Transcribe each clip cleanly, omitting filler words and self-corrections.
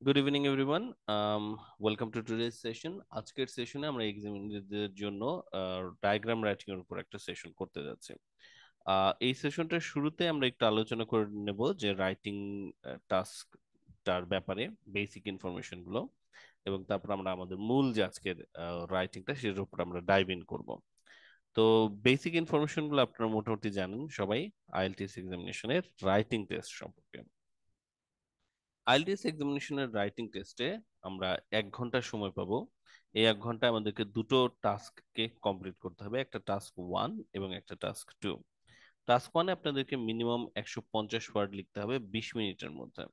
Good evening everyone. Welcome to today's session. আজকের সেশনে আমরা এক্সামিনারদের জন্য ডায়াগ্রাম রাইটিং এর উপর একটা সেশন করতে যাচ্ছি। এই সেশনটার শুরুতে আমরা একটু আলোচনা করে নেব যে রাইটিং টাস্কটার ব্যাপারে বেসিক ইনফরমেশন গুলো, এবং তারপর আমরা আমাদের মূল যে আজকের রাইটিংটা সেটার উপর আমরা ডাইভ ইন করব। তো বেসিক ইনফরমেশন গুলো আপনারা মোটামুটি জানেন সবাই আইএলটিএস এক্সামিনেশনের রাইটিং টেস্ট সম্পর্কে। আইএলটিএস এক্সামিনেশনের রাইটিং টেস্টে আমরা 1 ঘন্টা সময় পাবো। এই 1 ঘন্টা আমাদেরকে দুটো টাস্ককে কমপ্লিট করতে হবে, একটা টাস্ক 1 এবং একটা টাস্ক 2। টাস্ক 1-এ আপনাদেরকে মিনিমাম 150 ওয়ার্ড লিখতে হবে 20 মিনিটের মধ্যে,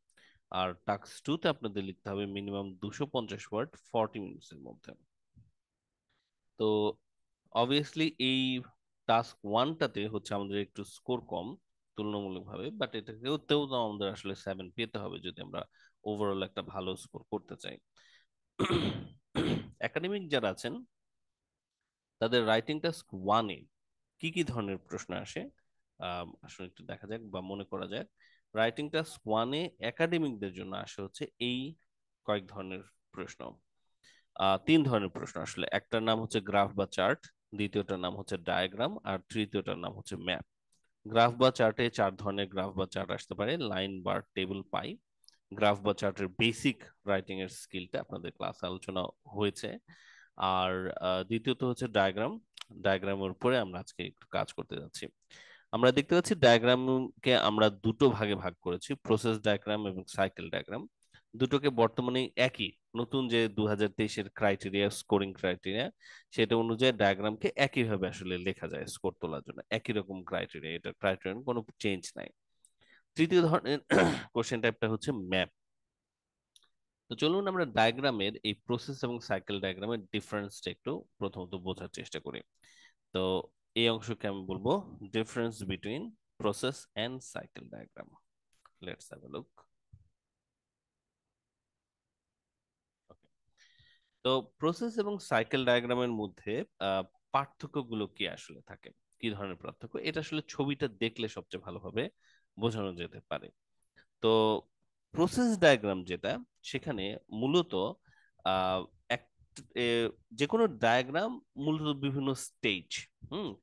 আর টাস্ক 2-তে আপনাদের লিখতে হবে মিনিমাম 250 ওয়ার্ড 40 মিনিটসের মধ্যে। তো অবভিয়াসলি এই টাস্ক 1টাতে হচ্ছে আমাদের একটু স্কোর কম তুলনামূলকভাবে, বাট এটাকেও তো আমাদের আসলে 7 পেতে হবে যদি আমরা ওভারঅল একটা ভালো স্কোর করতে চাই। একাডেমিক যারা আছেন তাদের রাইটিং টাস্ক 1-এ কি কি ধরনের প্রশ্ন আসে আসলে একটু দেখা যাক বা মনে করা যাক। রাইটিং টাস্ক 1-এ একাডেমিকদের জন্য আসে হচ্ছে এই কয়েক ধরনের প্রশ্ন। 3 ধরনের প্রশ্ন আসলে, একটার নাম হচ্ছে গ্রাফ বা চার্ট, দ্বিতীয়টার নাম হচ্ছে ডায়াগ্রাম, আর তৃতীয়টার নাম হচ্ছে ম্যাপ। গ্রাফ বা চার্টে 4 ধরনের গ্রাফ বা চার্ট আসতে পারে: লাইন, বার, টেবিল, পাই। গ্রাফ বা চার্টের বেসিক রাইটিং এর স্কিলটা আপনাদের ক্লাসে আলোচনা হয়েছে। আর দ্বিতীয়ত হচ্ছে ডায়াগ্রাম। ডায়াগ্রামের উপরে আমরা আজকে একটু কাজ করতে যাচ্ছি। আমরা দেখতে পাচ্ছি ডায়াগ্রামকে আমরা দুটো ভাগে ভাগ করেছি, প্রসেস ডায়াগ্রাম এবং সাইকেল ডায়াগ্রাম। দুটোকে বর্তমানে একই, নতুন যে 2023-এর ক্রাইটেরিয়া, স্কোরিং ক্রাইটেরিয়া, সেটা অনুযায়ী ডায়াগ্রামকে একইভাবে আসলে লেখা যায় স্কোর তোলার জন্য, একই রকম ক্রাইটেরিয়া, এটা ক্রাইটেরিয়ান কোনো চেঞ্জ নাই। তৃতীয় ধরনের কোশ্চেন টাইপটা হচ্ছে ম্যাপ। তো চলুন আমরা ডায়াগ্রামের এই প্রসেস এবং সাইকেল ডায়াগ্রামের ডিফারেন্সটা একটু প্রথমত বোঝার চেষ্টা করি। তো এই অংশকে আমি বলবো difference between process and cycle diagram. Let's have a look. তো প্রসেস এবং সাইকেল ডায়াগ্রামের মধ্যে পার্থক্যগুলো কি আসলে থাকে, কি ধরনের পার্থক্য, এটা আসলে ছবিটা দেখলে সবচেয়ে ভালোভাবে বোঝানো যেতে পারে। তো প্রসেস ডায়াগ্রাম যেটা, সেখানে মূলত আহ, এক এ, যে কোনো ডায়াগ্রাম মূলত বিভিন্ন স্টেজ,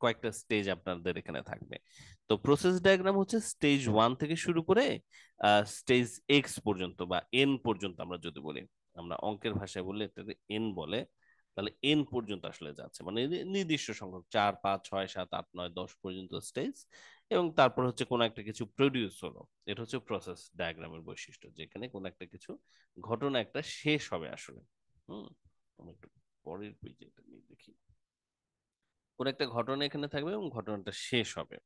কয়েকটা স্টেজ আপনাদের এখানে থাকবে। তো প্রসেস ডায়াগ্রাম হচ্ছে স্টেজ 1 থেকে শুরু করে স্টেজ এক্স পর্যন্ত বা এন পর্যন্ত, আমরা যদি বলি, আমরা অঙ্কের ভাষায় বললে এটাকে এন বলে, তাহলে এন পর্যন্ত আসলে যাচ্ছে, মানে নির্দিষ্ট সংখ্যক 4 5 6 7 8 9 10 পর্যন্ত স্টেজ, এবং তারপর হচ্ছে কোন একটা কিছু প্রডিউস হলো। এটা হচ্ছে প্রসেস ডায়াগ্রামের বৈশিষ্ট্য, যেখানে কোন একটা কিছু ঘটনা একটা শেষ হবে আসলে। হুম আমরা একটু পরের পেজে এটা নিয়ে দেখি। কোন একটা ঘটনা এখানে থাকবে এবং ঘটনাটা শেষ হবে,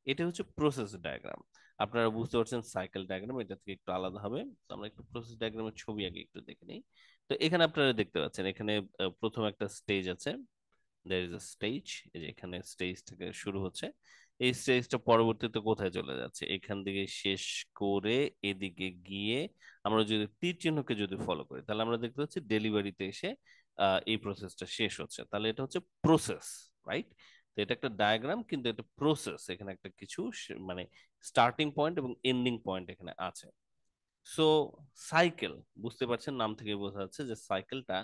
এটা হচ্ছে প্রসেস ডায়াগ্রাম। আপনারা বুঝতে পারছেন সাইকেল ডায়াগ্রাম এটা থেকে একটু আলাদা হবে। তো আমরা একটু প্রসেস ডায়াগ্রামের ছবি আগে একটু দেখে নিই। তো এখানে আপনারা দেখতে পাচ্ছেন, এখানে প্রথম একটা স্টেজ আছে, দের ইজ আ স্টেজ। এই যে এখানে স্টেজ থেকে শুরু হচ্ছে, এই স্টেজটা পরবর্তীতে কোথায় চলে যাচ্ছে, এখান থেকে শেষ করে এদিকে গিয়ে আমরা যদি তীর চিহ্নকে যদি ফলো করি, তাহলে আমরা দেখতে পাচ্ছি ডেলিভারিতে এসে এই প্রসেসটা শেষ হচ্ছে। তাহলে এটা হচ্ছে প্রসেস, রাইট? তো এটা একটা ডায়াগ্রাম, কিন্তু এটা প্রসেস, এখানে একটা কিছু মানে স্টার্টিং পয়েন্ট এবং এন্ডিং পয়েন্ট এখানে আছে। সো সাইকেল, বুঝতে পারছেন নাম থেকে বোঝা যাচ্ছে যে সাইকেলটা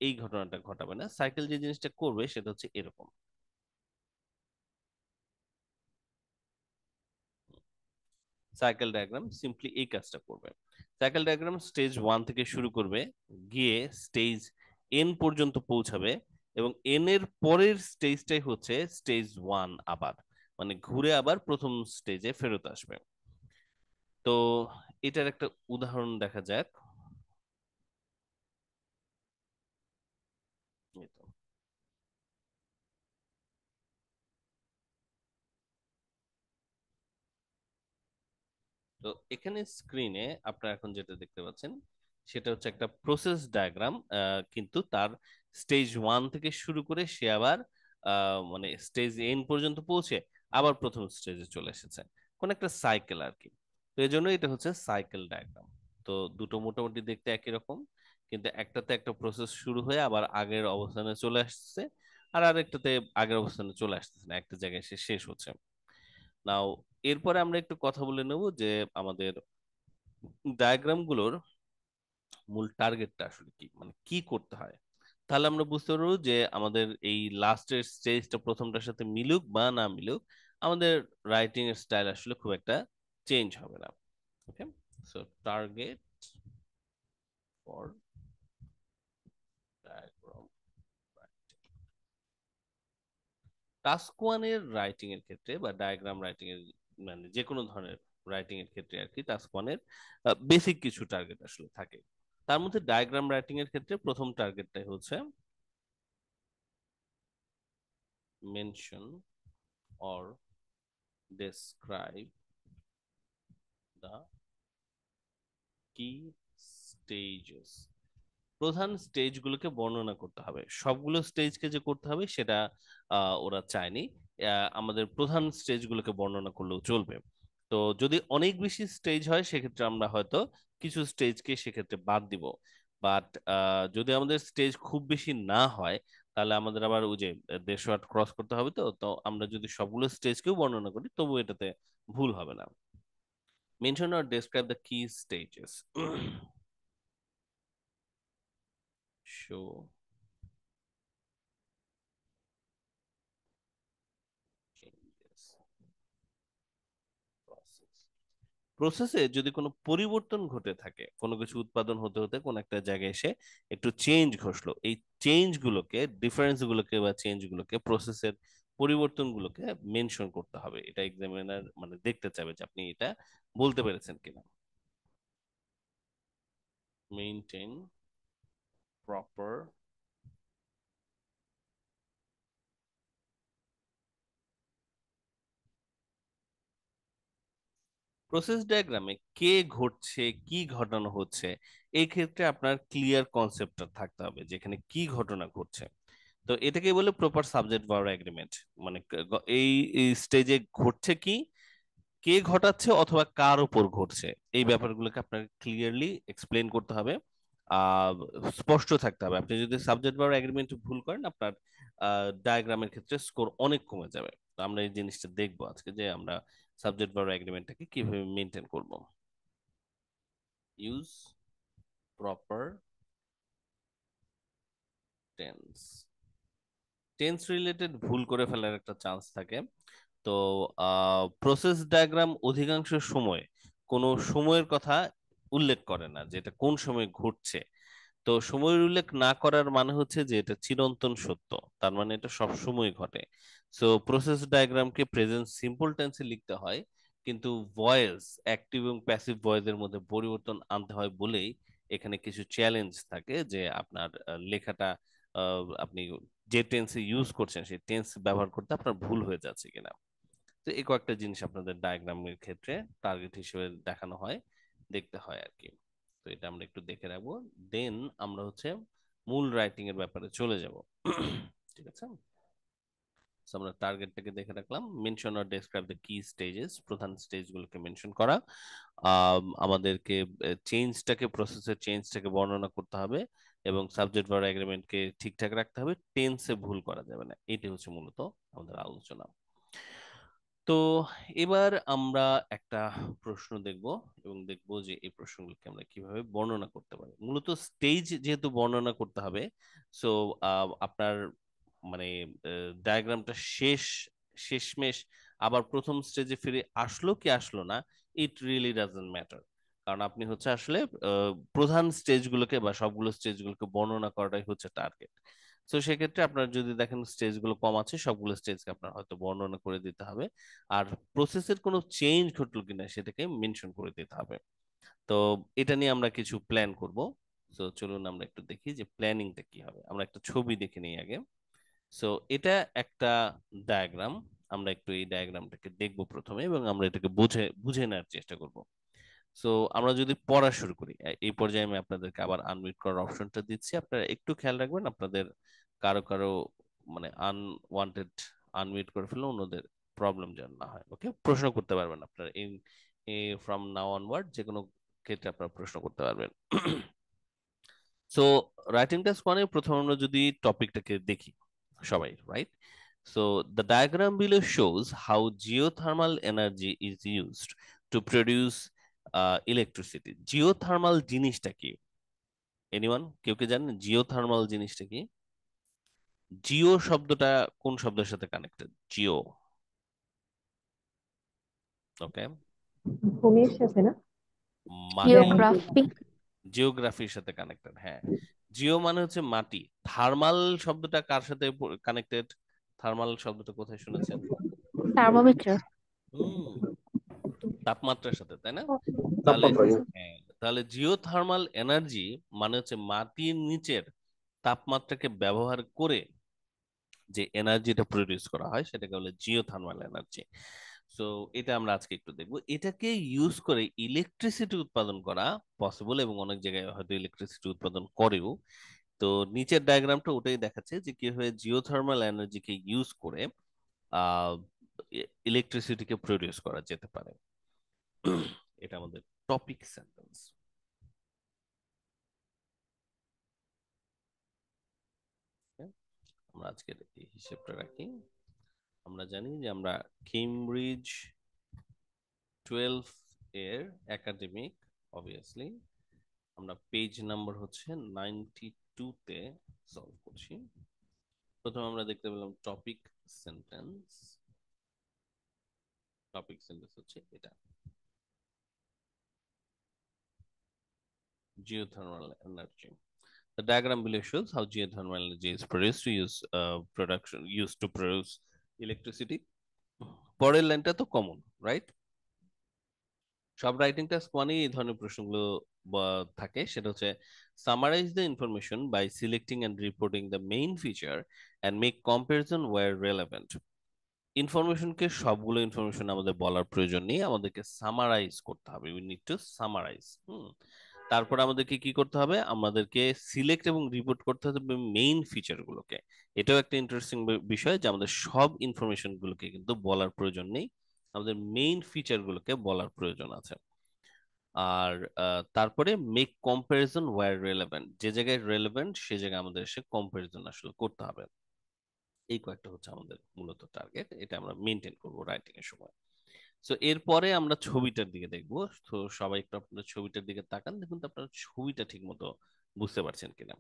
এই ঘটনাটা ঘটাবে না। সাইকেল যে জিনিসটা করবে সেটা হচ্ছে এরকম। সাইকেল ডায়াগ্রাম সিম্পলি এই কাজটা করবে। সাইকেল ডায়াগ্রাম স্টেজ 1 থেকে শুরু করবে, গিয়ে স্টেজ এন পর্যন্ত পৌঁছাবে, এবং এন এর পরের স্টেজটাই হচ্ছে স্টেজ 1 আবার, মানে ঘুরে আবার প্রথম স্টেজে ফেরত আসবে। তো এটার একটা উদাহরণ দেখা যাক। এই তো। তো এখানে স্ক্রিনে আপনারা এখন যেটা দেখতে পাচ্ছেন সেটা হচ্ছে একটা প্রসেস ডায়াগ্রাম, কিন্তু তার স্টেজ 1 থেকে শুরু করে সে আবার মানে স্টেজ এন পর্যন্ত পৌঁছে আবার প্রথম স্টেজে চলে এসেছে, কোন একটা সাইকেল আর কি। তো এই জন্য এটা হচ্ছে সাইকেল ডায়াগ্রাম। তো দুটো মোটামুটি দেখতে একই রকম, কিন্তু একটাতে একটা প্রসেস শুরু হয়ে আবার আগের অবস্থানে চলে আসছে, আর আরেকটাতে আগের অবস্থানে চলে আসতেছে না, একটা জায়গায় এসে শেষ হচ্ছে। নাও এরপরে আমরা একটু কথা বলে নেব যে আমাদের ডায়াগ্রাম গুলোর মূল টার্গেটটা আসলে কি, মানে কি করতে হয়, তাহলে আমরা বুঝতে পারবো যে আমাদের এই লাস্টের স্টেজটা প্রথমটার সাথে মিলুক বা না মিলুক, আমাদের রাইটিং এর স্টাইল আসলে খুব একটা চেঞ্জ হবে না। Okay, so target for diagram. Task one এর রাইটিং এর ক্ষেত্রে বা ডায়াগ্রাম রাইটিং এর, মানে যে কোনো ধরনের রাইটিং এর ক্ষেত্রে আর কি, টাস্ক ওয়ান এর বেসিক কিছু টার্গেট আসলে থাকে। তার মধ্যে ডায়াগ্রাম রাইটিং এর ক্ষেত্রে প্রথম টার্গেটটাই হচ্ছে মেনশন অর ডেসক্রাইব দ্য কি স্টেজেস। প্রধান স্টেজগুলোকে বর্ণনা করতে হবে, সবগুলো স্টেজকে যে করতে হবে সেটা ওরা চায়নি। আমাদের প্রধান স্টেজগুলোকে বর্ণনা করলেও চলবে। তো যদি অনেক বেশি স্টেজ হয় সেক্ষেত্রে আমরা হয়তো কিছু স্টেজকে সেক্ষেত্রে বাদ দিব। বাট যদি আমাদের স্টেজ খুব বেশি না হয়, তাহলে আমাদের আবার ওই যে 150 ক্রস করতে হবে। তো তো আমরা যদি সবগুলো স্টেজকেও বর্ণনা করি তবু এটাতে ভুল হবে না। মেনশন অর ডেসক্রাইব দ্য কি স্টেজেস। Show changes process. প্রসেসে যদি কোনো পরিবর্তন ঘটে থাকে, কোনো কিছু উৎপাদন হতে হতে কোন একটা জায়গায় এসে একটু চেঞ্জ ঘটলো, এই চেঞ্জ গুলোকে, ডিফারেন্স গুলোকে বা চেঞ্জ গুলোকে, প্রসেসের পরিবর্তন গুলোকে মেনশন করতে হবে। এটা এক্সামিনার মানে দেখতে চাবে যে আপনি এটা বলতে পেরেছেন কিনা। মেইনটেইন প্রপার প্রসেস ডায়াগ্রামে কে ঘটছে, কি ঘটানো হচ্ছে, এই ক্ষেত্রে আপনার ক্লিয়ার কনসেপ্টটা থাকতে হবে যে এখানে কি ঘটনা ঘটছে। তো এটাকে বলে প্রপার সাবজেক্ট ভার্ব এগ্রিমেন্ট। মানে এই স্টেজে ঘটছে কি, কে ঘটাচ্ছে অথবা কার উপর ঘটছে, এই ব্যাপারগুলোকে আপনার ক্লিয়ারলি এক্সপ্লেন করতে হবে। আহ স্পষ্ট থাকতে হবে। আপনি যদি সাবজেক্ট ভার্ব এগ্রিমেন্ট ভুল করেন, আপনার ডায়াগ্রামের ক্ষেত্রে স্কোর অনেক কমে যাবে। তো আমরা এই জিনিসটা দেখবো আজকে, যে আমরা সাবজেক্ট ভার্ব এগ্রিমেন্টটাকে কিভাবে মেনটেন করব। Use proper tense. Tense related ভুল করে ফেলার একটা চান্স থাকে। তো প্রসেস ডায়াগ্রাম অধিকাংশ সময় কোনো সময়ের কথা উল্লেখ করে না, যে এটা কোন সময় ঘটছে। তো সময়ের উল্লেখ না করার মানে হচ্ছে যে এটা চিরন্তন সত্য, তার মানে এটা সব সময় ঘটে। সো প্রসেস ডায়াগ্রামকে প্রেজেন্ট সিম্পল টেন্সে লিখতে হয়, কিন্তু ভয়েস, অ্যাক্টিভ এবং প্যাসিভ ভয়েসের মধ্যে পরিবর্তন আনতে হয় বলেই এখানে কিছু চ্যালেঞ্জ থাকে, যে আপনার লেখাটা আপনি যে টেন্সে ইউজ করছেন সেই টেন্স ব্যবহার করতে আপনার ভুল হয়ে যাচ্ছে কিনা। তো এই কয়েকটা জিনিস আপনাদের ডায়াগ্রামের ক্ষেত্রে টার্গেট হিসেবে দেখানো হয়, দেখতে হয় আর কি। তো এটা আমরা একটু দেখে রাখবো। দেন আমরা হচ্ছে মূল রাইটিং এর ব্যাপারে চলে যাব। ঠিক আছে, So আমরা টার্গেটটাকে দেখে রাখলাম। মেনশন অর ডেসক্রাইব দ্য কি স্টেজেস, প্রধান স্টেজগুলোকে মেনশন করা। আমাদেরকে চেঞ্জটাকে, প্রসেসের চেঞ্জটাকে বর্ণনা করতে হবে, এবং সাবজেক্ট ভার্ব এগ্রিমেন্টকে ঠিকঠাক রাখতে হবে, টেন্সে ভুল করা যাবে না। এটাই হচ্ছে মূলত আমাদের আলোচনা। তো এবার আমরা একটা প্রশ্ন দেখব, এবং দেখব যে এই প্রশ্নগুলোকে আমরা কিভাবে বর্ণনা করতে পারি। মূলত স্টেজ যেহেতু বর্ণনা করতে হবে, সো আপনার মানে ডায়াগ্রামটা শেষমেশ আবার প্রথম স্টেজে ফিরে আসলো কি আসলো না, ইট রিয়েলি ডাজন্ট ম্যাটার। কারণ আপনি হচ্ছে আসলে প্রধান স্টেজগুলোকে বা সবগুলো স্টেজগুলোকে বর্ণনা করাটাই হচ্ছে টার্গেট। তো সেক্ষেত্রে আপনার যদি দেখেন স্টেজগুলো কম আছে, সবগুলো স্টেজকে আপনার হয়তো বর্ণনা করে দিতে হবে। আর প্রসেসের কোনো চেঞ্জ ঘটলো কিনা সেটাকে মেনশন করে দিতে হবে। তো এটা নিয়ে আমরা কিছু প্ল্যান করব। তো চলুন আমরা একটু দেখি যে প্ল্যানিংটা কি হবে। আমরা একটা ছবি দেখে নিই আগে। সো এটা একটা ডায়াগ্রাম। আমরা একটু এই ডায়াগ্রামটাকে দেখব প্রথমে, এবং আমরা এটাকে বুঝে বুঝে নেওয়ার চেষ্টা করব। সো আমরা যদি পড়া শুরু করি, এই পর্যায়ে আমি আপনাদেরকে আবার আনমিউট করার অপশনটা দিচ্ছি। আপনারা একটু খেয়াল রাখবেন আপনাদের কারো কারো মানে আনওয়ান্টেড আনমিউট করে ফেললে অন্যদের প্রবলেম যেন না হয়। ওকে, প্রশ্ন করতে পারবেন আপনারা ইন ফ্রম নাও অনওয়ার্ড, যে কোনো ক্ষেত্রে আপনারা প্রশ্ন করতে পারবেন। সো রাইটিং টাস্ক মানে প্রথমে আমরা যদি টপিকটাকে দেখি সবাই, right? So the diagram below shows how geothermal energy is used to produce electricity. Geothermal জিনিসটা কি? এনিওয়ান, কেউ কি জানেন জিওথার্মাল জিনিসটা কি? জিও শব্দটা কোন শব্দের সাথে কানেক্টেড? জিও, ওকে, ভূমির সাথে না? মাটি, জ্যামিতি। জিওগ্রাফির সাথে কানেক্টেড, হ্যাঁ। জিও মানে হচ্ছে মাটি। থার্মাল শব্দটা কার সাথে কানেক্টেড? থার্মাল শব্দটা কোথায় শুনেছেন? থার্মোমিটার। হুম, তাপমাত্রার সাথে, তাই না? তাহলে তাপমাত্রা। হ্যাঁ, তাহলে জিওথার্মাল এনার্জি মানে হচ্ছে মাটির নিচের তাপমাত্রাকে ব্যবহার করে যে এনার্জিটা প্রডিউস করা হয় সেটাকে বলে জিওথার্মাল এনার্জি। সো এটা আমরা আজকে একটু দেখবো। এটাকে ইউজ করে ইলেকট্রিসিটি উৎপাদন করা পসিবল, এবং অনেক জায়গায় হয়তো ইলেকট্রিসিটি উৎপাদন করেও। তো নিচের ডায়াগ্রামটা ওটাই দেখাচ্ছে যে কিভাবে জিওথার্মাল এনার্জিকে ইউজ করে আহ ইলেকট্রিসিটিকে প্রডিউস করা যেতে পারে। এটা আমাদের টপিক সেন্টেন্স। আমরা আজকের এই হিসেবটা রাখি। আমরা জানি যে আমরা কেমব্রিজ 12 এর একাডেমিক, অবভিয়াসলি আমরা পেজ নাম্বার হচ্ছে 92 তে সলভ করছি। প্রথমে আমরা দেখতে পেলাম টপিক সেন্টেন্স। টপিক সেন্টেন্স হচ্ছে এটা, geothermal energy. The diagram below shows how geothermal energy is produced to use production used to produce electricity. পরের লাইনটা তো কমন, রাইট? সব রাইটিং টাস্ক ওয়ানে এই ধরনের প্রশ্নগুলো থাকে। সেটা হচ্ছে summarise the information by selecting and reporting the main feature and make comparison where relevant. ইনফরমেশনকে, সবগুলো ইনফরমেশন আমাদের বলার প্রয়োজন নেই, আমাদেরকে সামারাইজ করতে হবে। We need to summarise. তারপর আমাদেরকে কি করতে হবে? আমাদেরকে সিলেক্ট এবং রিপোর্ট করতে হবে মেইন ফিচার গুলোকে। এটাও একটা ইন্টারেস্টিং বিষয় যে আমাদের সব ইনফরমেশন গুলোকে কিন্তু বলার প্রয়োজন নেই, আমাদের মেইন ফিচার গুলোকে বলার প্রয়োজন আছে। আর তারপরে মেক কম্পারিজন ওয়্যার রেলেভেন্ট, যে জায়গায় রেলেভেন্ট সে জায়গায় আমাদের এসে কম্পারিজন আসলে করতে হবে। এই কয়েকটা হচ্ছে আমাদের মূলত টার্গেট, এটা আমরা মেনটেন করব রাইটিং এর সময়। সো এরপরে আমরা ছবিটার দিকে দেখবো। তো সবাই একটু আপনার ছবিটার দিকে তাকান, দেখুন তো আপনার ছবিটা ঠিক মতো বুঝতে পারছেন কিনা।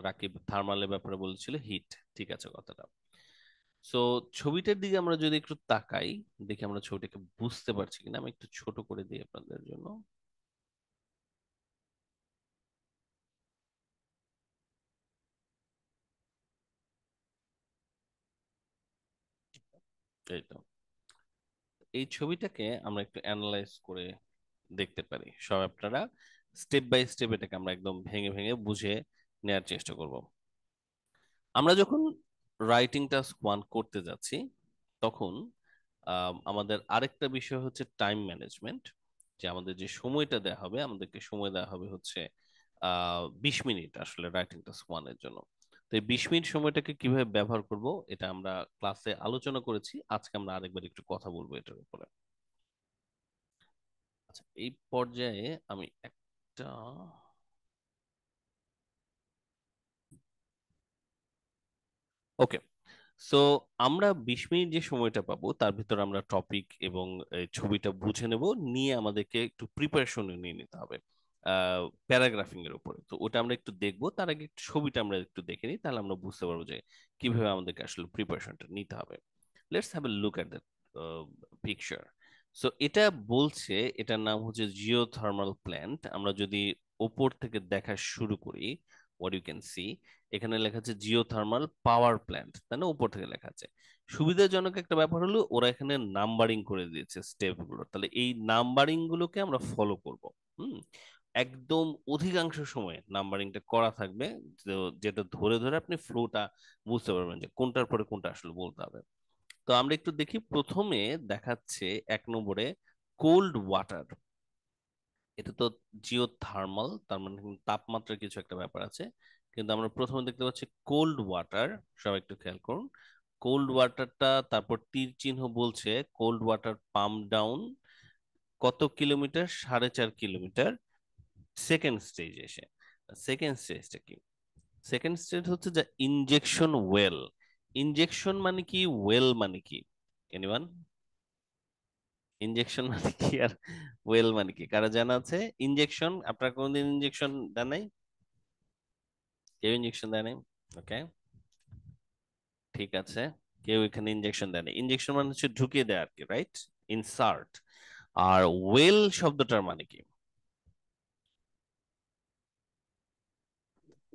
রাকিব থার্মালের ব্যাপারে বলেছিল হিট, ঠিক আছে কথাটা। সো ছবিটার দিকে আমরা যদি একটু তাকাই, দেখি আমরা ছবিটাকে বুঝতে পারছি কিনা। আমি একটু ছোট করে দিই আপনাদের জন্য। এই তো, এই ছবিটাকে আমরা একটু অ্যানালাইজ করে দেখতে পারি। সব আপনারা স্টেপ বাই স্টেপ এটাকে আমরা একদম ভেঙে ভেঙে বুঝে নেওয়ার চেষ্টা করব। আমরা যখন রাইটিং টাস্ক ওয়ান করতে যাচ্ছি তখন আমাদের আরেকটা বিষয় হচ্ছে টাইম ম্যানেজমেন্ট। যে আমাদের যে সময়টা দেওয়া হবে, আমাদেরকে সময় দেওয়া হবে হচ্ছে 20 মিনিট আসলে রাইটিং টাস্ক ওয়ানের জন্য। তো এই 20 মিনিট সময়টাকে কিভাবে ব্যবহার করব এটা আমরা ক্লাসে আলোচনা করেছি, আজকে আমরা আরেকবার একটু কথা বলবো এটার উপরে। আচ্ছা, এই পর্যায়ে আমি একটা, ওকে, সো আমরা 20 মিনিট যে সময়টা পাবো তার ভিতর আমরা টপিক এবং এই ছবিটা বুঝে নেব, নিয়ে আমাদেরকে একটু প্রিপারেশন নিয়ে নিতে হবে প্যারাগ্রাফিং এর উপরে। তো ওটা আমরা একটু দেখবো, তার আগে একটু ছবিটা আমরা একটু দেখে নিই, তাহলে আমরা বুঝতে পারবো যে কিভাবে আমাদেরকে আসলে প্রিপারেশনটা নিতে হবে। Let's have a look at that picture. So এটা বলছে, এটার নাম হচ্ছে জিওথার্মাল প্ল্যান্ট। আমরা যদি ওপর থেকে দেখা শুরু করি, হোয়াট ইউ ক্যান সি, এখানে লেখা আছে জিওথার্মাল পাওয়ার প্ল্যান্ট, তাই না? উপর থেকে লেখা আছে। সুবিধাজনক একটা ব্যাপার হলো ওরা এখানে নাম্বারিং করে দিয়েছে স্টেপ গুলো, তাহলে এই নাম্বারিং গুলোকে আমরা ফলো করব। হুম, একদম অধিকাংশ সময় নাম্বারিংটা করা থাকবে, যেটা ধরে ধরে আপনি ফ্লোটা বুঝতে পারবেন যে কোনটার পরে কোনটা আসলে বলতে হবে। তো আমরা একটু দেখি, প্রথমে দেখাচ্ছে 1 নম্বরে কোল্ড ওয়াটার। এটা তো জিওথার্মাল, তার মানে কিন্তু তাপমাত্রার কিছু একটা ব্যাপার আছে। কিন্তু আমরা প্রথমে দেখতে পাচ্ছি কোল্ড ওয়াটার। সবাই একটু খেয়াল করুন কোল্ড ওয়াটারটা, তারপর তীর চিহ্ন বলছে কোল্ড ওয়াটার পাম্প ডাউন কত কিলোমিটার, 4.5 কিলোমিটার সেকেন্ড স্টেজ এসে। সেকেন্ড স্টেজটা কি? সেকেন্ড স্টেজ হচ্ছে যে ইনজেকশন ওয়েল। ইনজেকশন মানে কি, ওয়েল মানে কি? এনিওয়ান, ইনজেকশন মানে কি আর ওয়েল মানে কি কারা জানা আছে? ইনজেকশন, আপনার কোনদিন ইনজেকশন দেন নাই? কেউ ইঞ্জেকশন দেয় নাই? ওকে, ঠিক আছে। কেউ এখানে ইঞ্জেকশন দেয় নাই। ইঞ্জেকশন মানে হচ্ছে ঢুকিয়ে দেয় আর কি, রাইট? ইনসার্ট। আর ওয়েল শব্দটার মানে কি?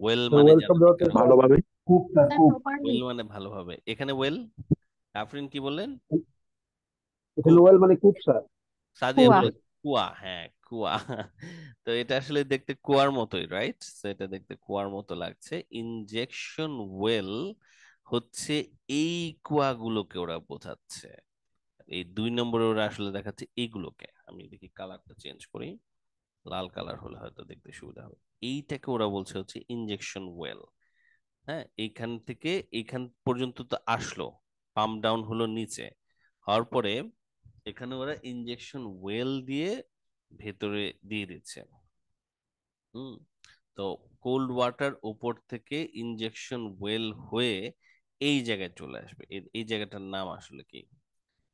ওয়েল মানে ওয়েল জানো শব্দ কি হচ্ছে কারো? ভালোভাবে। কূপ স্যার, কূপ। ওয়েল মানে ভালোভাবে, এখানে ওয়েল। আফরিন কি বললেন? এখানে কূপ। ওয়েল মানে কূপ স্যার। সাদিয়া কুয়া। বললেন কুয়া। হ্যাঁ, কুয়া। তো এটা আসলে দেখতে কুয়ার মতোই, রাইট? এটা দেখতে কুয়ার মতো লাগছে। ইনজেকশন ওয়েল হচ্ছে এই কুয়াগুলোকে ওরা বোঝাচ্ছে। এই 2 নম্বরে ওরা আসলে দেখাচ্ছে এইগুলোকে। আমি দেখি কালারটা চেঞ্জ করি, লাল কালার হলে হয়তো দেখতে সুবিধা হবে। এইটাকে ওরা বলছে হচ্ছে ইনজেকশন ওয়েল। হ্যাঁ, এইখান থেকে এইখান পর্যন্ত তো আসলো, পাম্প ডাউন হলো নিচে, হওয়ার পরে এখানে ওরা ইনজেকশন ওয়েল দিয়ে ভেতরে দিয়ে দিচ্ছে। হুম। তো কোল্ড ওয়াটার উপর থেকে ইনজেকশন ওয়েল হয়ে এই জায়গায় চলে আসবে। এই জায়গাটার নাম আসলে কি?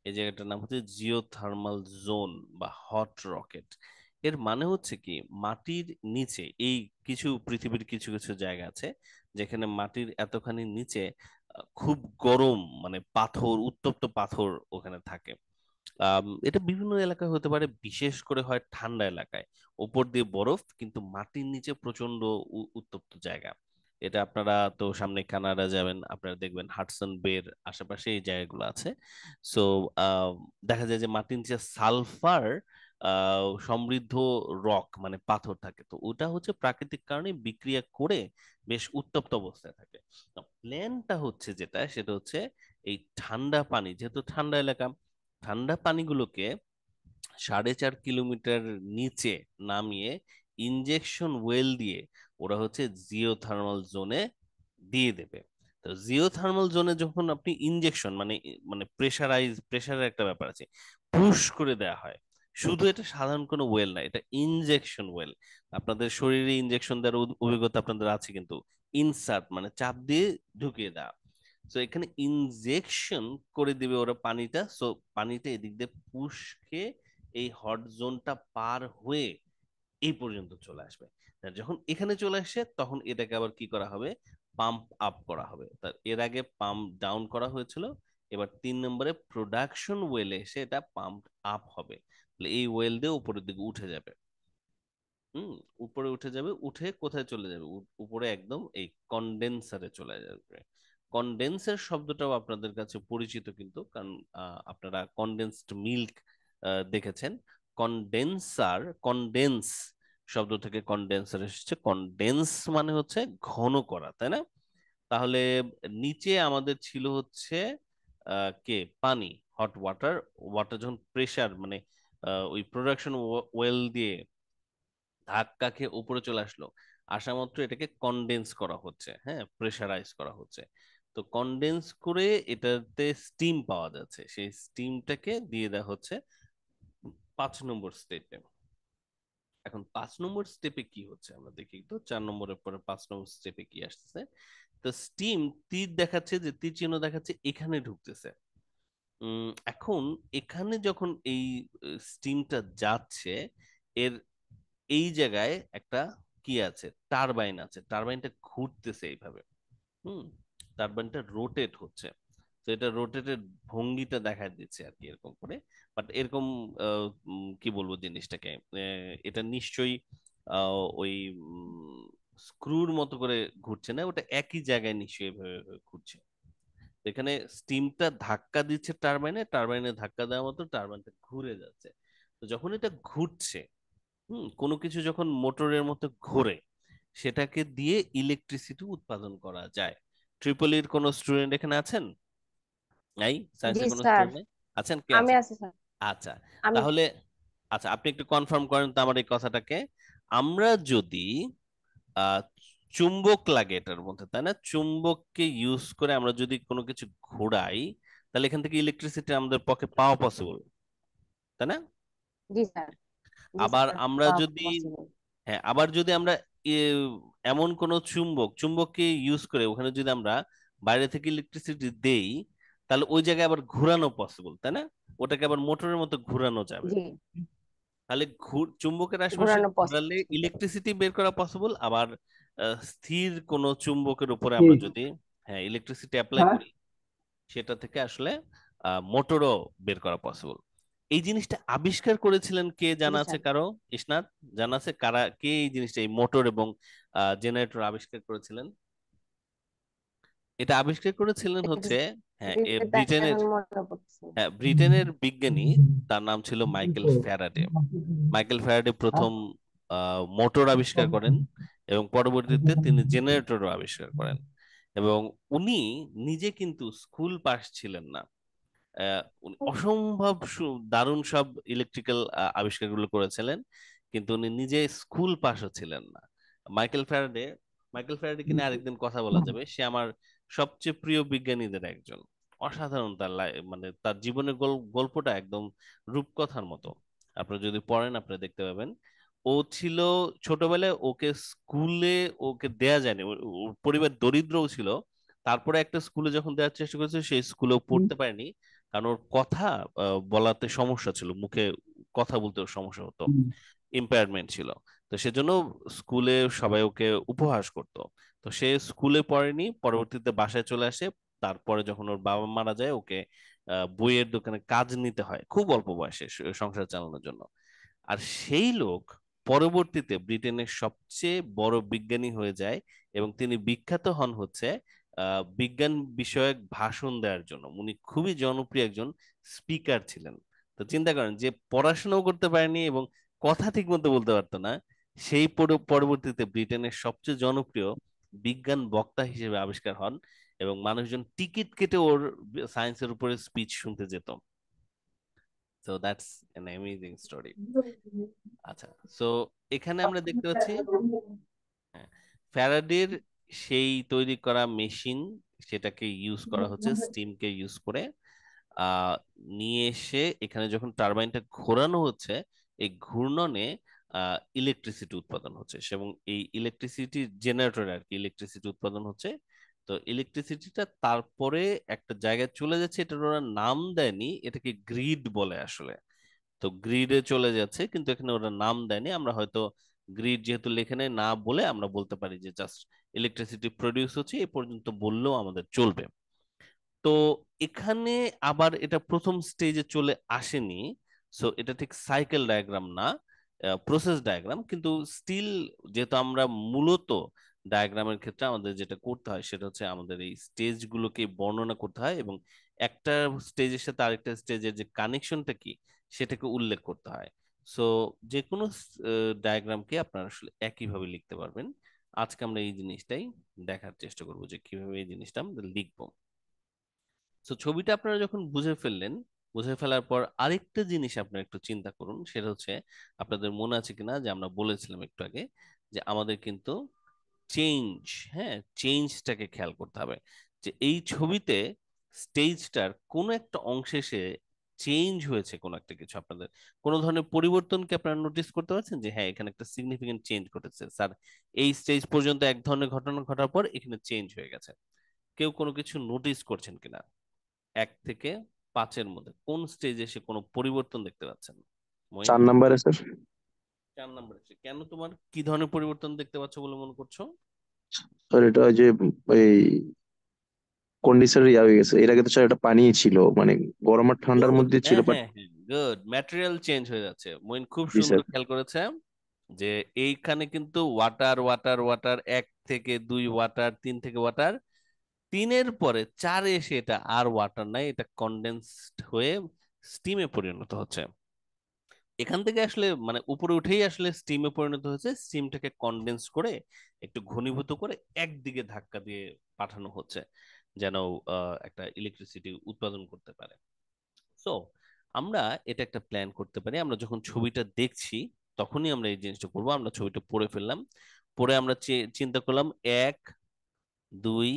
এই জায়গাটার নাম হচ্ছে জিওথার্মাল জোন বা হট রকেট। এর মানে হচ্ছে কি, মাটির নিচে এই কিছু পৃথিবীর কিছু কিছু জায়গা আছে যেখানে মাটির এতখানি নিচে খুব গরম, মানে পাথর, উত্তপ্ত পাথর ওখানে থাকে। এটা বিভিন্ন এলাকায় হতে পারে, বিশেষ করে হয় ঠান্ডা এলাকায়। উপর দিয়ে বরফ কিন্তু মাটির নিচে প্রচন্ড উত্তপ্ত জায়গা। এটা আপনারা তো সামনে কানাডা যাবেন, আপনারা দেখবেন হাডসন বের আশেপাশে এই জায়গাগুলো আছে। সো দেখা যায় যে মাটির নিচে সালফার সমৃদ্ধ রক মানে পাথর থাকে, তো ওটা হচ্ছে প্রাকৃতিক কারণে বিক্রিয়া করে বেশ উত্তপ্ত অবস্থায় থাকে। প্ল্যানটা হচ্ছে যেটা, সেটা হচ্ছে এই ঠান্ডা পানি, যেহেতু ঠান্ডা এলাকা, ঠান্ডা পানিগুলোকে 4.5 কিলোমিটার নিচে নামিয়ে ইনজেকশন ওয়েল দিয়ে ওরা হচ্ছে জিওথার্মাল জোনে দিয়ে দেবে। তো জিওথার্মাল জোনে যখন আপনি ইনজেকশন মানে মানে প্রেশারের একটা ব্যাপার আছে, পুশ করে দেওয়া হয়। শুধু এটা সাধারণ কোনো ওয়েল না, এটা ইনজেকশন ওয়েল। আপনাদের শরীরে ইনজেকশন দেওয়ার অভিজ্ঞতা আপনাদের আছে কিন্তু। ইনসার্ট মানে চাপ দিয়ে ঢুকিয়ে দেওয়া। তো এখানে ইনজেকশন করে দিবে ওরা পানিটা। সো পানিটা এদিক দিয়ে পুশ খেয়ে এই হট জোনটা পার হয়ে এই পর্যন্ত চলে আসবে। আর যখন এখানে চলে আসে তখন এটাকে আবার কি করা হবে, পাম্প আপ করা হবে। তার এর আগে পাম্প ডাউন করা হয়েছিল, এবার 3 নম্বরে প্রোডাকশন ওয়েলে এসে এটা পাম্প আপ হবে। তাহলে এই ওয়েল দিয়ে উপরের দিকে উঠে যাবে। হুম। উপরে উঠে যাবে, উঠে কোথায় চলে যাবে? উপরে একদম এই কন্ডেন্সারে চলে যাবে। কন্ডেন্সার শব্দটাও আপনাদের কাছে পরিচিত কিন্তু, কারণ আপনারা কন্ডেন্সড মিল্ক দেখেছেন। কন্ডেন্সার, কন্ডেন্স শব্দ থেকে কন্ডেন্সার এসেছে। কন্ডেন্স মানে হচ্ছে ঘন করা, তাই না? তাহলে নিচে আমাদের ছিল হচ্ছে পানি, হট ওয়াটার। ওয়াটার যখন প্রেসার মানে ওই প্রোডাকশন ওয়েল দিয়ে ধাক্কা খেয়ে উপরে চলে আসলো, আসা মাত্র এটাকে কনডেন্স করা হচ্ছে, হ্যাঁ, প্রেসারাইজ করা হচ্ছে। তো কনডেন্স করে এটাতে স্টিম পাওয়া যাচ্ছে, সেই স্টিমটাকে দিয়ে দেওয়া হচ্ছে 5 নম্বর স্টেপে। এখন 5 নম্বর স্টেপে কি হচ্ছে আমরা দেখি তো, 4 নম্বরের পরে 5 নম্বর স্টেপে কি আসতেছে। তো স্টিম, তীর দেখাচ্ছে, যে তীর চিহ্ন দেখাচ্ছে এখানে ঢুকতেছে। এখন এখানে যখন এই স্টিমটা যাচ্ছে, এর এই জায়গায় একটা কি আছে, টারবাইন আছে। টারবাইনটা ঘুরতেছে এইভাবে। হুম। টারবাইনটা রোটেট হচ্ছে। তো এটা রোটেটের ভঙ্গিটা দেখা দিচ্ছে আর কি, এরকম করে। বাট এরকম কি বলবো জিনিসটাকে, এটা নিশ্চয়ই ওই স্ক্রুর মতো করে ঘুরছে না, ওটা একই জায়গায় নিশ্চয়ই এভাবে এভাবে ঘুরছে। তো এখানে স্টিমটা ধাক্কা দিচ্ছে টারবাইনে, টারবাইনে ধাক্কা দেওয়া মতো টারবাইনটা ঘুরে যাচ্ছে। তো যখন এটা ঘুরছে, কোনো কিছু যখন মোটরের মতো ঘোরে, সেটাকে দিয়ে ইলেকট্রিসিটি উৎপাদন করা যায়। ট্রিপলির কোনো স্টুডেন্ট এখানে আছেন? নাই? জি সায়েন্সের কোনো স্যার। স্টুডেন্ট নেই? আছেন, কে আমি আছেন? আছি স্যার। আচ্ছা। আমি। তাহলে আচ্ছা, আপনি একটু কনফার্ম করেন তো আমার এই কথাটাকে। আমরা যদি আহ চুম্বক লাগে এটার মধ্যে, তাই না? চুম্বককে ইউজ করে আমরা যদি কোনো কিছু ঘোরাই, তাহলে এখান থেকে ইলেকট্রিসিটি আমাদের পক্ষে পাওয়া পসিবল, তাই না? জি স্যার। জি আবার স্যার। আমরা যদি, পসিবল। হ্যাঁ, আবার যদি আমরা এ, এমন কোন চুম্বককে ইউজ করে ওখানে যদি আমরা বাইরে থেকে ইলেকট্রিসিটি দেই, তাহলে ওই জায়গায় আবার ঘোরানো পসিবল, তাই না? ওটাকে আবার মোটরের মতো ঘোরানো যাবে। জি। তাহলে চুম্বকের আশেপাশে ঘোরানো ঘোরালে পসিবল। ইলেকট্রিসিটি বের করা পসিবল, আবার স্থির কোন চুম্বকের উপরে আমরা ঠিক। যদি হ্যাঁ ইলেকট্রিসিটি অ্যাপ্লাই হ্যাঁ, করি, সেটা থেকে আসলে মোটরও বের করা পসিবল। এই জিনিসটা আবিষ্কার করেছিলেন কে, জি জানা আছে স্যার। কারো? ইসনাত, জানা আছে কারা, কে এই জিনিসটা, এই মোটর এবং জেনারেটর আবিষ্কার করেছিলেন? এটা আবিষ্কার করেছিলেন হচ্ছে, হ্যাঁ, এটা ব্রিটেনের, এখন মনে পড়ছে না। হ্যাঁ ব্রিটেনের বিজ্ঞানী, তার নাম ছিল মাইকেল ফ্যারাডে। মাইকেল ফ্যারাডে প্রথম মোটর আবিষ্কার করেন এবং পরবর্তীতে তিনি জেনারেটরও আবিষ্কার করেন। এবং উনি নিজে কিন্তু স্কুল পাস ছিলেন না। উনি অসম্ভব দারুণ সব ইলেকট্রিক্যাল আবিষ্কারগুলো করেছিলেন, কিন্তু উনি নিজে স্কুল পাশও ছিলেন না। মাইকেল ফ্যারাডে, মাইকেল ফ্যারাডে কিনে আরেকদিন কথা বলা যাবে। সে আমার সবচেয়ে প্রিয় বিজ্ঞানীদের একজন। অসাধারণ তার মানে তার জীবনের গল্পটা একদম রূপকথার মতো। আপনারা যদি পড়েন আপনারা দেখতে পাবেন। ও ছিল ছোটবেলায়, ওকে স্কুলে ওকে দেয়া যায়নি, ওর পরিবার দরিদ্রও ছিল। তারপরে একটা স্কুলে যখন দেওয়ার চেষ্টা করেছে, সেই স্কুলেও পড়তে পারেনি, কারণ ওর কথা বলাতে সমস্যা ছিল, মুখে কথা বলতে ওর সমস্যা হতো, ইম্পেয়ারমেন্ট ছিল। তো সেজন্য স্কুলে সবাই ওকে উপহাস করতো। তো সে স্কুলে পড়েনি, পরবর্তীতে বাসায় চলে আসে। তারপরে যখন ওর বাবা মারা যায়, ওকে বইয়ের দোকানে কাজ নিতে হয় খুব অল্প বয়সে সংসার চালানোর জন্য। আর সেই লোক পরবর্তীতে ব্রিটেনের সবচেয়ে বড় বিজ্ঞানী হয়ে যায়, এবং তিনি বিখ্যাত হন হচ্ছে বিজ্ঞান বিষয়ক ভাষণ দেওয়ার জন্য। উনি খুবই জনপ্রিয় একজন স্পিকার ছিলেন। তো চিন্তা করেন, যে পড়াশোনাও করতে পারেনি এবং কথা ঠিক মতো বলতে পারতো না, সেই পরবর্তীতে ব্রিটেনের সবচেয়ে জনপ্রিয় বিজ্ঞান বক্তা হিসেবে আবিষ্কার হন, এবং মানুষজন টিকিট কেটে ওর সায়েন্সের উপরে স্পিচ শুনতে যেত। So that's an amazing story. আচ্ছা, সো এখানে আমরা দেখতে পাচ্ছি, হ্যাঁ, ফ্যারাডের সেই তৈরি করা মেশিন, সেটাকে ইউজ করা হচ্ছে স্টিমকে ইউজ করে। আহ নিয়ে এসে এখানে যখন টারবাইনটা ঘোরানো হচ্ছে, এই ঘূর্ণনে ইলেকট্রিসিটি উৎপাদন হচ্ছে, এবং এই ইলেকট্রিসিটি জেনারেটর আর কি ইলেকট্রিসিটি উৎপাদন হচ্ছে। তো ইলেকট্রিসিটিটা তারপরে একটা জায়গায় চলে যাচ্ছে, এটার ওরা নাম দেয়নি, এটাকে গ্রিড বলে আসলে। তো গ্রিডে চলে যাচ্ছে, কিন্তু এখানে ওরা নাম দেয়নি। আমরা হয়তো গ্রিড যেহেতু লেখে নেই, না বলে আমরা বলতে পারি যে জাস্ট ইলেকট্রিসিটি প্রডিউস হচ্ছে, এ পর্যন্ত বললেও আমাদের চলবে। তো এখানে আবার এটা প্রথম স্টেজে চলে আসেনি। সো এটা ঠিক সাইকেল ডায়াগ্রাম না, প্রসেস ডায়াগ্রাম, কিন্তু স্টিল যেহেতু আমরা মূলত ডায়াগ্রামের ক্ষেত্রে আমাদের যেটা করতে হয় সেটা হচ্ছে আমাদের এই স্টেজগুলোকে বর্ণনা করতে হয়, এবং একটা স্টেজের সাথে আরেকটা স্টেজের যে কানেকশনটা কি সেটাকে উল্লেখ করতে হয়। সো যে কোনো ডায়াগ্রামকে আপনারা আসলে একইভাবে লিখতে পারবেন। আজকে আমরা এই জিনিসটাই দেখার চেষ্টা করবো যে কিভাবে এই জিনিসটা আমরা লিখবো। তো ছবিটা আপনারা যখন বুঝে ফেললেন, বুঝে ফেলার পর আরেকটা জিনিস আপনারা একটু চিন্তা করুন, সেটা হচ্ছে আপনাদের মনে আছে কিনা যে আমরা বলেছিলাম একটু আগে যে আমাদের কিন্তু চেঞ্জ, হ্যাঁ চেঞ্জটাকে খেয়াল করতে হবে। যে এই ছবিতে স্টেজটার কোনো একটা অংশে এসে চেঞ্জ হয়েছে, কোনো একটা কিছু আপনাদের কোনো ধরনের পরিবর্তন কি আপনারা নোটিস করতে পারছেন যে হ্যাঁ এখানে একটা সিগনিফিকেন্ট চেঞ্জ ঘটেছে স্যার, এই স্টেজ পর্যন্ত এক ধরনের ঘটনা ঘটার পর এখানে চেঞ্জ হয়ে গেছে? কেউ কোনো কিছু নোটিস করছেন কিনা? 1 থেকে 5-এর মধ্যে কোন স্টেজে এসে কোনো পরিবর্তন দেখতে পাচ্ছেন? মইন, 4 নম্বরে স্যার। 4 নম্বরে এসে কেন, তোমার কি ধরনের পরিবর্তন দেখতে পাচ্ছ বলে মনে করছো? স্যার এটা ওই যে ওই কন্ডিশনার ইয়া হয়ে গেছে, এর আগে তো স্যার এটা পানি ছিল, মানে গরম আর ঠান্ডার গুড, মধ্যে ছিল, হ্যাঁ বাট হ্যাঁ হ্যাঁ, গুড, ম্যাটেরিয়াল চেঞ্জ হয়ে যাচ্ছে। মইন খুব জি সুন্দর স্যার। খেয়াল করেছে যে এইখানে কিন্তু ওয়াটার ওয়াটার ওয়াটার, 1 থেকে 2 ওয়াটার, 3 থেকে ওয়াটার, 3-এর পরে 4-এ এসে এটা আর ওয়াটার নাই, এটা কন্ডেন্সড হয়ে স্টিমে পরিণত হচ্ছে। এখান থেকে আসলে মানে উপরে উঠেই আসলে স্টিমে পরিণত হয়েছে, স্টিমটাকে কনডেন্স করে একটু ঘনীভূত করে একদিকে ধাক্কা দিয়ে পাঠানো হচ্ছে, যেন একটা ইলেকট্রিসিটি উৎপাদন করতে পারে। সো আমরা এটা একটা প্ল্যান করতে পারি, আমরা যখন ছবিটা দেখছি তখনই আমরা এই জিনিসটা করবো। আমরা ছবিটা পড়ে ফেললাম, পরে আমরা চিন্তা করলাম 1, 2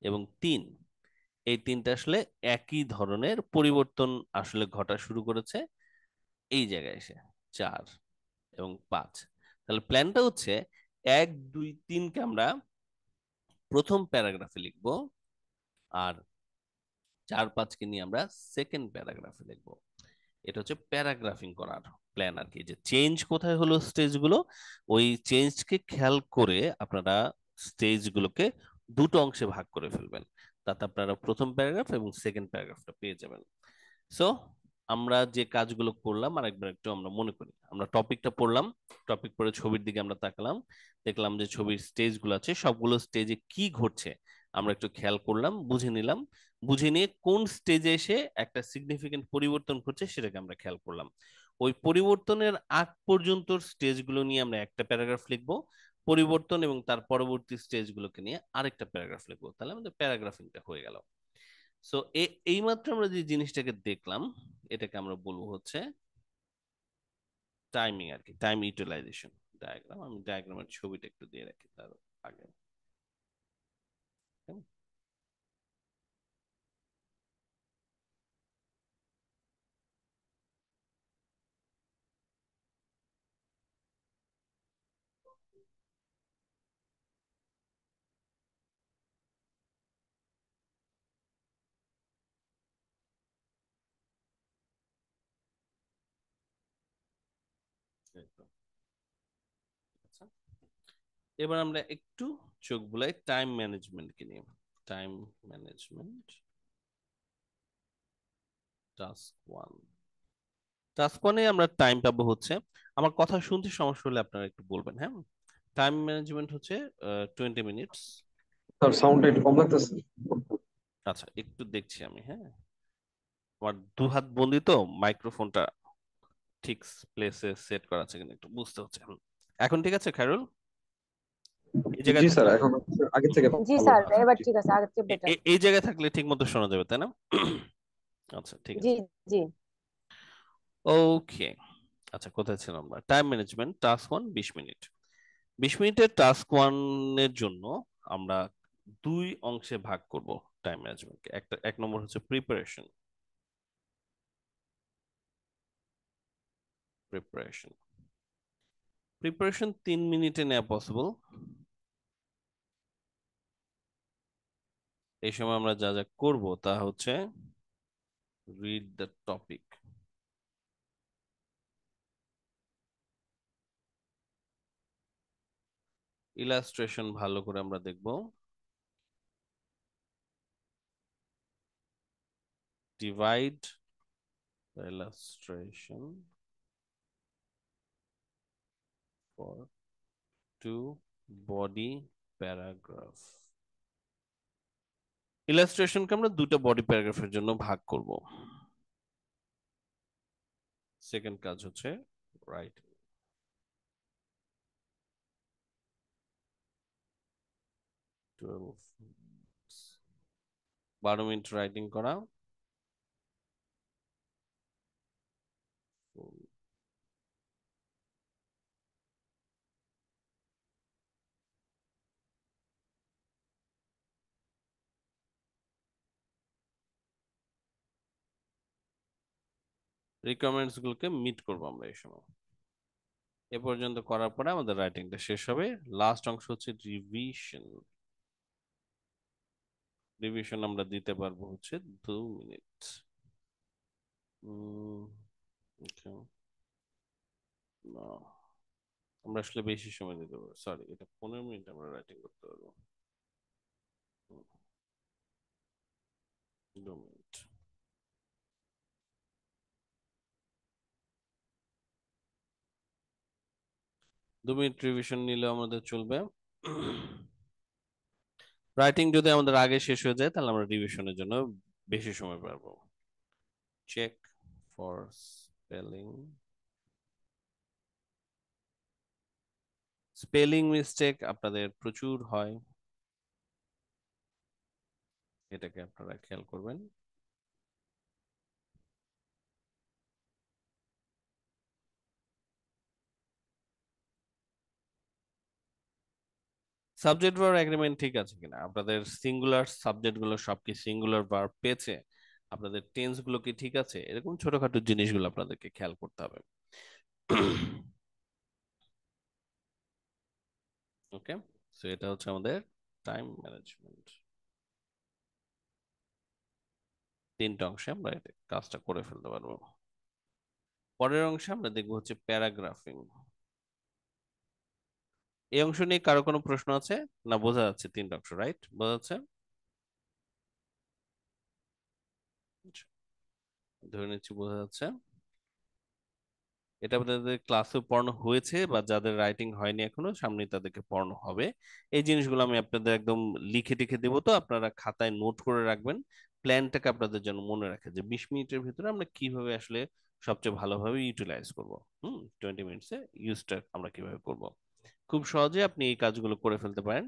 এবং 3, এই তিনটা আসলে একই ধরনের পরিবর্তন আসলে ঘটা শুরু করেছে এই জায়গায় এসে। 4 এবং 5, তাহলে প্ল্যানটা হচ্ছে 1, 2, 3-কে আমরা প্রথম প্যারাগ্রাফে লিখবো, আর 4, 5-কে নিয়ে আমরা সেকেন্ড প্যারাগ্রাফে লিখবো। এটা হচ্ছে প্যারাগ্রাফিং করার প্ল্যান আর কি, যে চেঞ্জ কোথায় হলো স্টেজগুলো, ওই চেঞ্জকে খেয়াল করে আপনারা স্টেজগুলোকে দুটো অংশে ভাগ করে ফেলবেন, তাতে আপনারা প্রথম প্যারাগ্রাফ এবং সেকেন্ড প্যারাগ্রাফটা পেয়ে যাবেন। সো আমরা যে কাজগুলো করলাম আরেকবার একটু আমরা মনে করি, আমরা টপিকটা পড়লাম, টপিক পড়ে ছবির দিকে আমরা তাকালাম, দেখলাম যে ছবির স্টেজগুলো আছে, সবগুলো স্টেজে কি ঘটছে আমরা একটু খেয়াল করলাম, বুঝে নিলাম, বুঝে নিয়ে কোন স্টেজে এসে একটা সিগনিফিকেন্ট পরিবর্তন ঘটছে সেটাকে আমরা খেয়াল করলাম। ওই পরিবর্তনের আগ পর্যন্ত স্টেজগুলো নিয়ে আমরা একটা প্যারাগ্রাফ লিখবো, পরিবর্তন এবং তার পরবর্তী স্টেজগুলোকে নিয়ে আরেকটা প্যারাগ্রাফ লিখবো, তাহলে আমাদের প্যারাগ্রাফিংটা হয়ে গেল। সো এইমাত্র আমরা যে জিনিসটাকে দেখলাম এটাকে আমরা বলবো হচ্ছে টাইমিং আর কি, টাইম ইউটিলাইজেশন ডায়াগ্রাম। আমি ডায়াগ্রামের ছবিটা একটু দিয়ে রাখি তার আগে। হুম, এই তো। আচ্ছা, এবার আমরা একটু চোখ বুলাই টাইম ম্যানেজমেন্টকে নিয়ে। Time management, task one. Task ওয়ানে আমরা টাইম পাবো হচ্ছে, আমার কথা শুনতে সমস্যা হলে আপনারা একটু বলবেন, হ্যাঁ। টাইম ম্যানেজমেন্ট হচ্ছে 20 মিনিটস। স্যার সাউন্ডটা একটু কম লাগতেছে। আচ্ছা, একটু দেখছি আমি, হ্যাঁ। আমার দু হাত বন্দি তো, মাইক্রোফোনটা ঠিক প্লেসে সেট করা আছে কিনা একটু বুঝতে হচ্ছে। এখন ঠিক আছে খায়রুল? এই জায়গায় জি স্যার, থাকলে এখন আগের থেকে জি ভালো। স্যার, আচ্ছা, এবার ঠিক আছে, আগের চেয়ে বেটার। এই জায়গায় থাকলে ঠিক মতো শোনা যাবে তাই না? আচ্ছা, ঠিক জি আছে। জি। ওকে, আচ্ছা, কোথায় ছিলাম আমরা? Time management task one, 20 minute. 20 মিনিটের টাস্ক ওয়ানের জন্য আমরা দুই অংশে ভাগ করব টাইম ম্যানেজমেন্টকে। এক নম্বর হচ্ছে প্রিপারেশন। প্রিপারেশন প্রিপারেশন 3 মিনিটে নেওয়া পসিবল। এই সময় আমরা যা যা করব তা হচ্ছে রিড দ্য টপিক, ইলাস্ট্রেশন ভালো করে আমরা দেখব, divide the illustration for two body paragraph. ইলাস্ট্রেশনকে আমরা দুটো বডি প্যারাগ্রাফের জন্য ভাগ করব। সেকেন্ড কাজ হচ্ছে রাইটিং, 12 মিনিট রাইটিং করা। রিকোয়ারমেন্টস গুলোকে মিট করবো আমরা এই সময়। এ পর্যন্ত করার পরে আমাদের রাইটিংটা শেষ হবে। লাস্ট অংশ হচ্ছে রিভিশন। রিভিশন আমরা দিতে পারবো হচ্ছে 2 মিনিট। Okay. না, আমরা আসলে বেশি সময় দিতে পারবো, সরি, এটা 15 মিনিট আমরা রাইটিং করতে পারবো। 2 মিনিট। 2 মিনিট রিভিশন নিলে আমাদের চলবে। রাইটিং যদি আমাদের আগে শেষ হয়ে যায় তাহলে আমরা রিভিশনের জন্য বেশি সময় পাবো। Check for spelling. Spelling mistake আপনাদের প্রচুর হয়, এটাকে আপনারা খেয়াল করবেন। সাবজেক্ট ভার্ব এগ্রিমেন্ট ঠিক আছে কিনা, আপনাদের সিঙ্গুলার সাবজেক্ট গুলো সব কি সিঙ্গুলার ভার্ব পেয়েছে, আপনাদের টেন্স গুলো কি ঠিক আছে, এরকম ছোটখাটো জিনিসগুলো আপনাদেরকে খেয়াল করতে হবে। ওকে, সো এটা হচ্ছে আমাদের টাইম ম্যানেজমেন্ট। তিনটা অংশে আমরা কাজটা করে ফেলতে পারবো। পরের অংশে আমরা দেখবো হচ্ছে প্যারাগ্রাফিং। এই অংশ নিয়ে কারো কোনো প্রশ্ন আছে? না বোঝা যাচ্ছে তিনটা অংশ, রাইট? বোঝা যাচ্ছে? আচ্ছা, ধরে নিচ্ছি বোঝা যাচ্ছে। এটা আপনাদের ক্লাসে পড়ানো হয়েছে, বা যাদের রাইটিং হয়নি এখনো সামনে তাদেরকে পড়ানো হবে। এই জিনিসগুলো আমি আপনাদের একদম লিখে টিখে দেবো, তো আপনারা খাতায় নোট করে রাখবেন। প্ল্যানটাকে আপনাদের জন্য মনে রাখে যে 20 মিনিটের ভিতরে আমরা কিভাবে আসলে সবচেয়ে ভালোভাবে ইউটিলাইজ করব। 20 মিনিটসে ইউজটা আমরা কিভাবে করব। খুব সহজে আপনি এই কাজগুলো করে ফেলতে পারেন।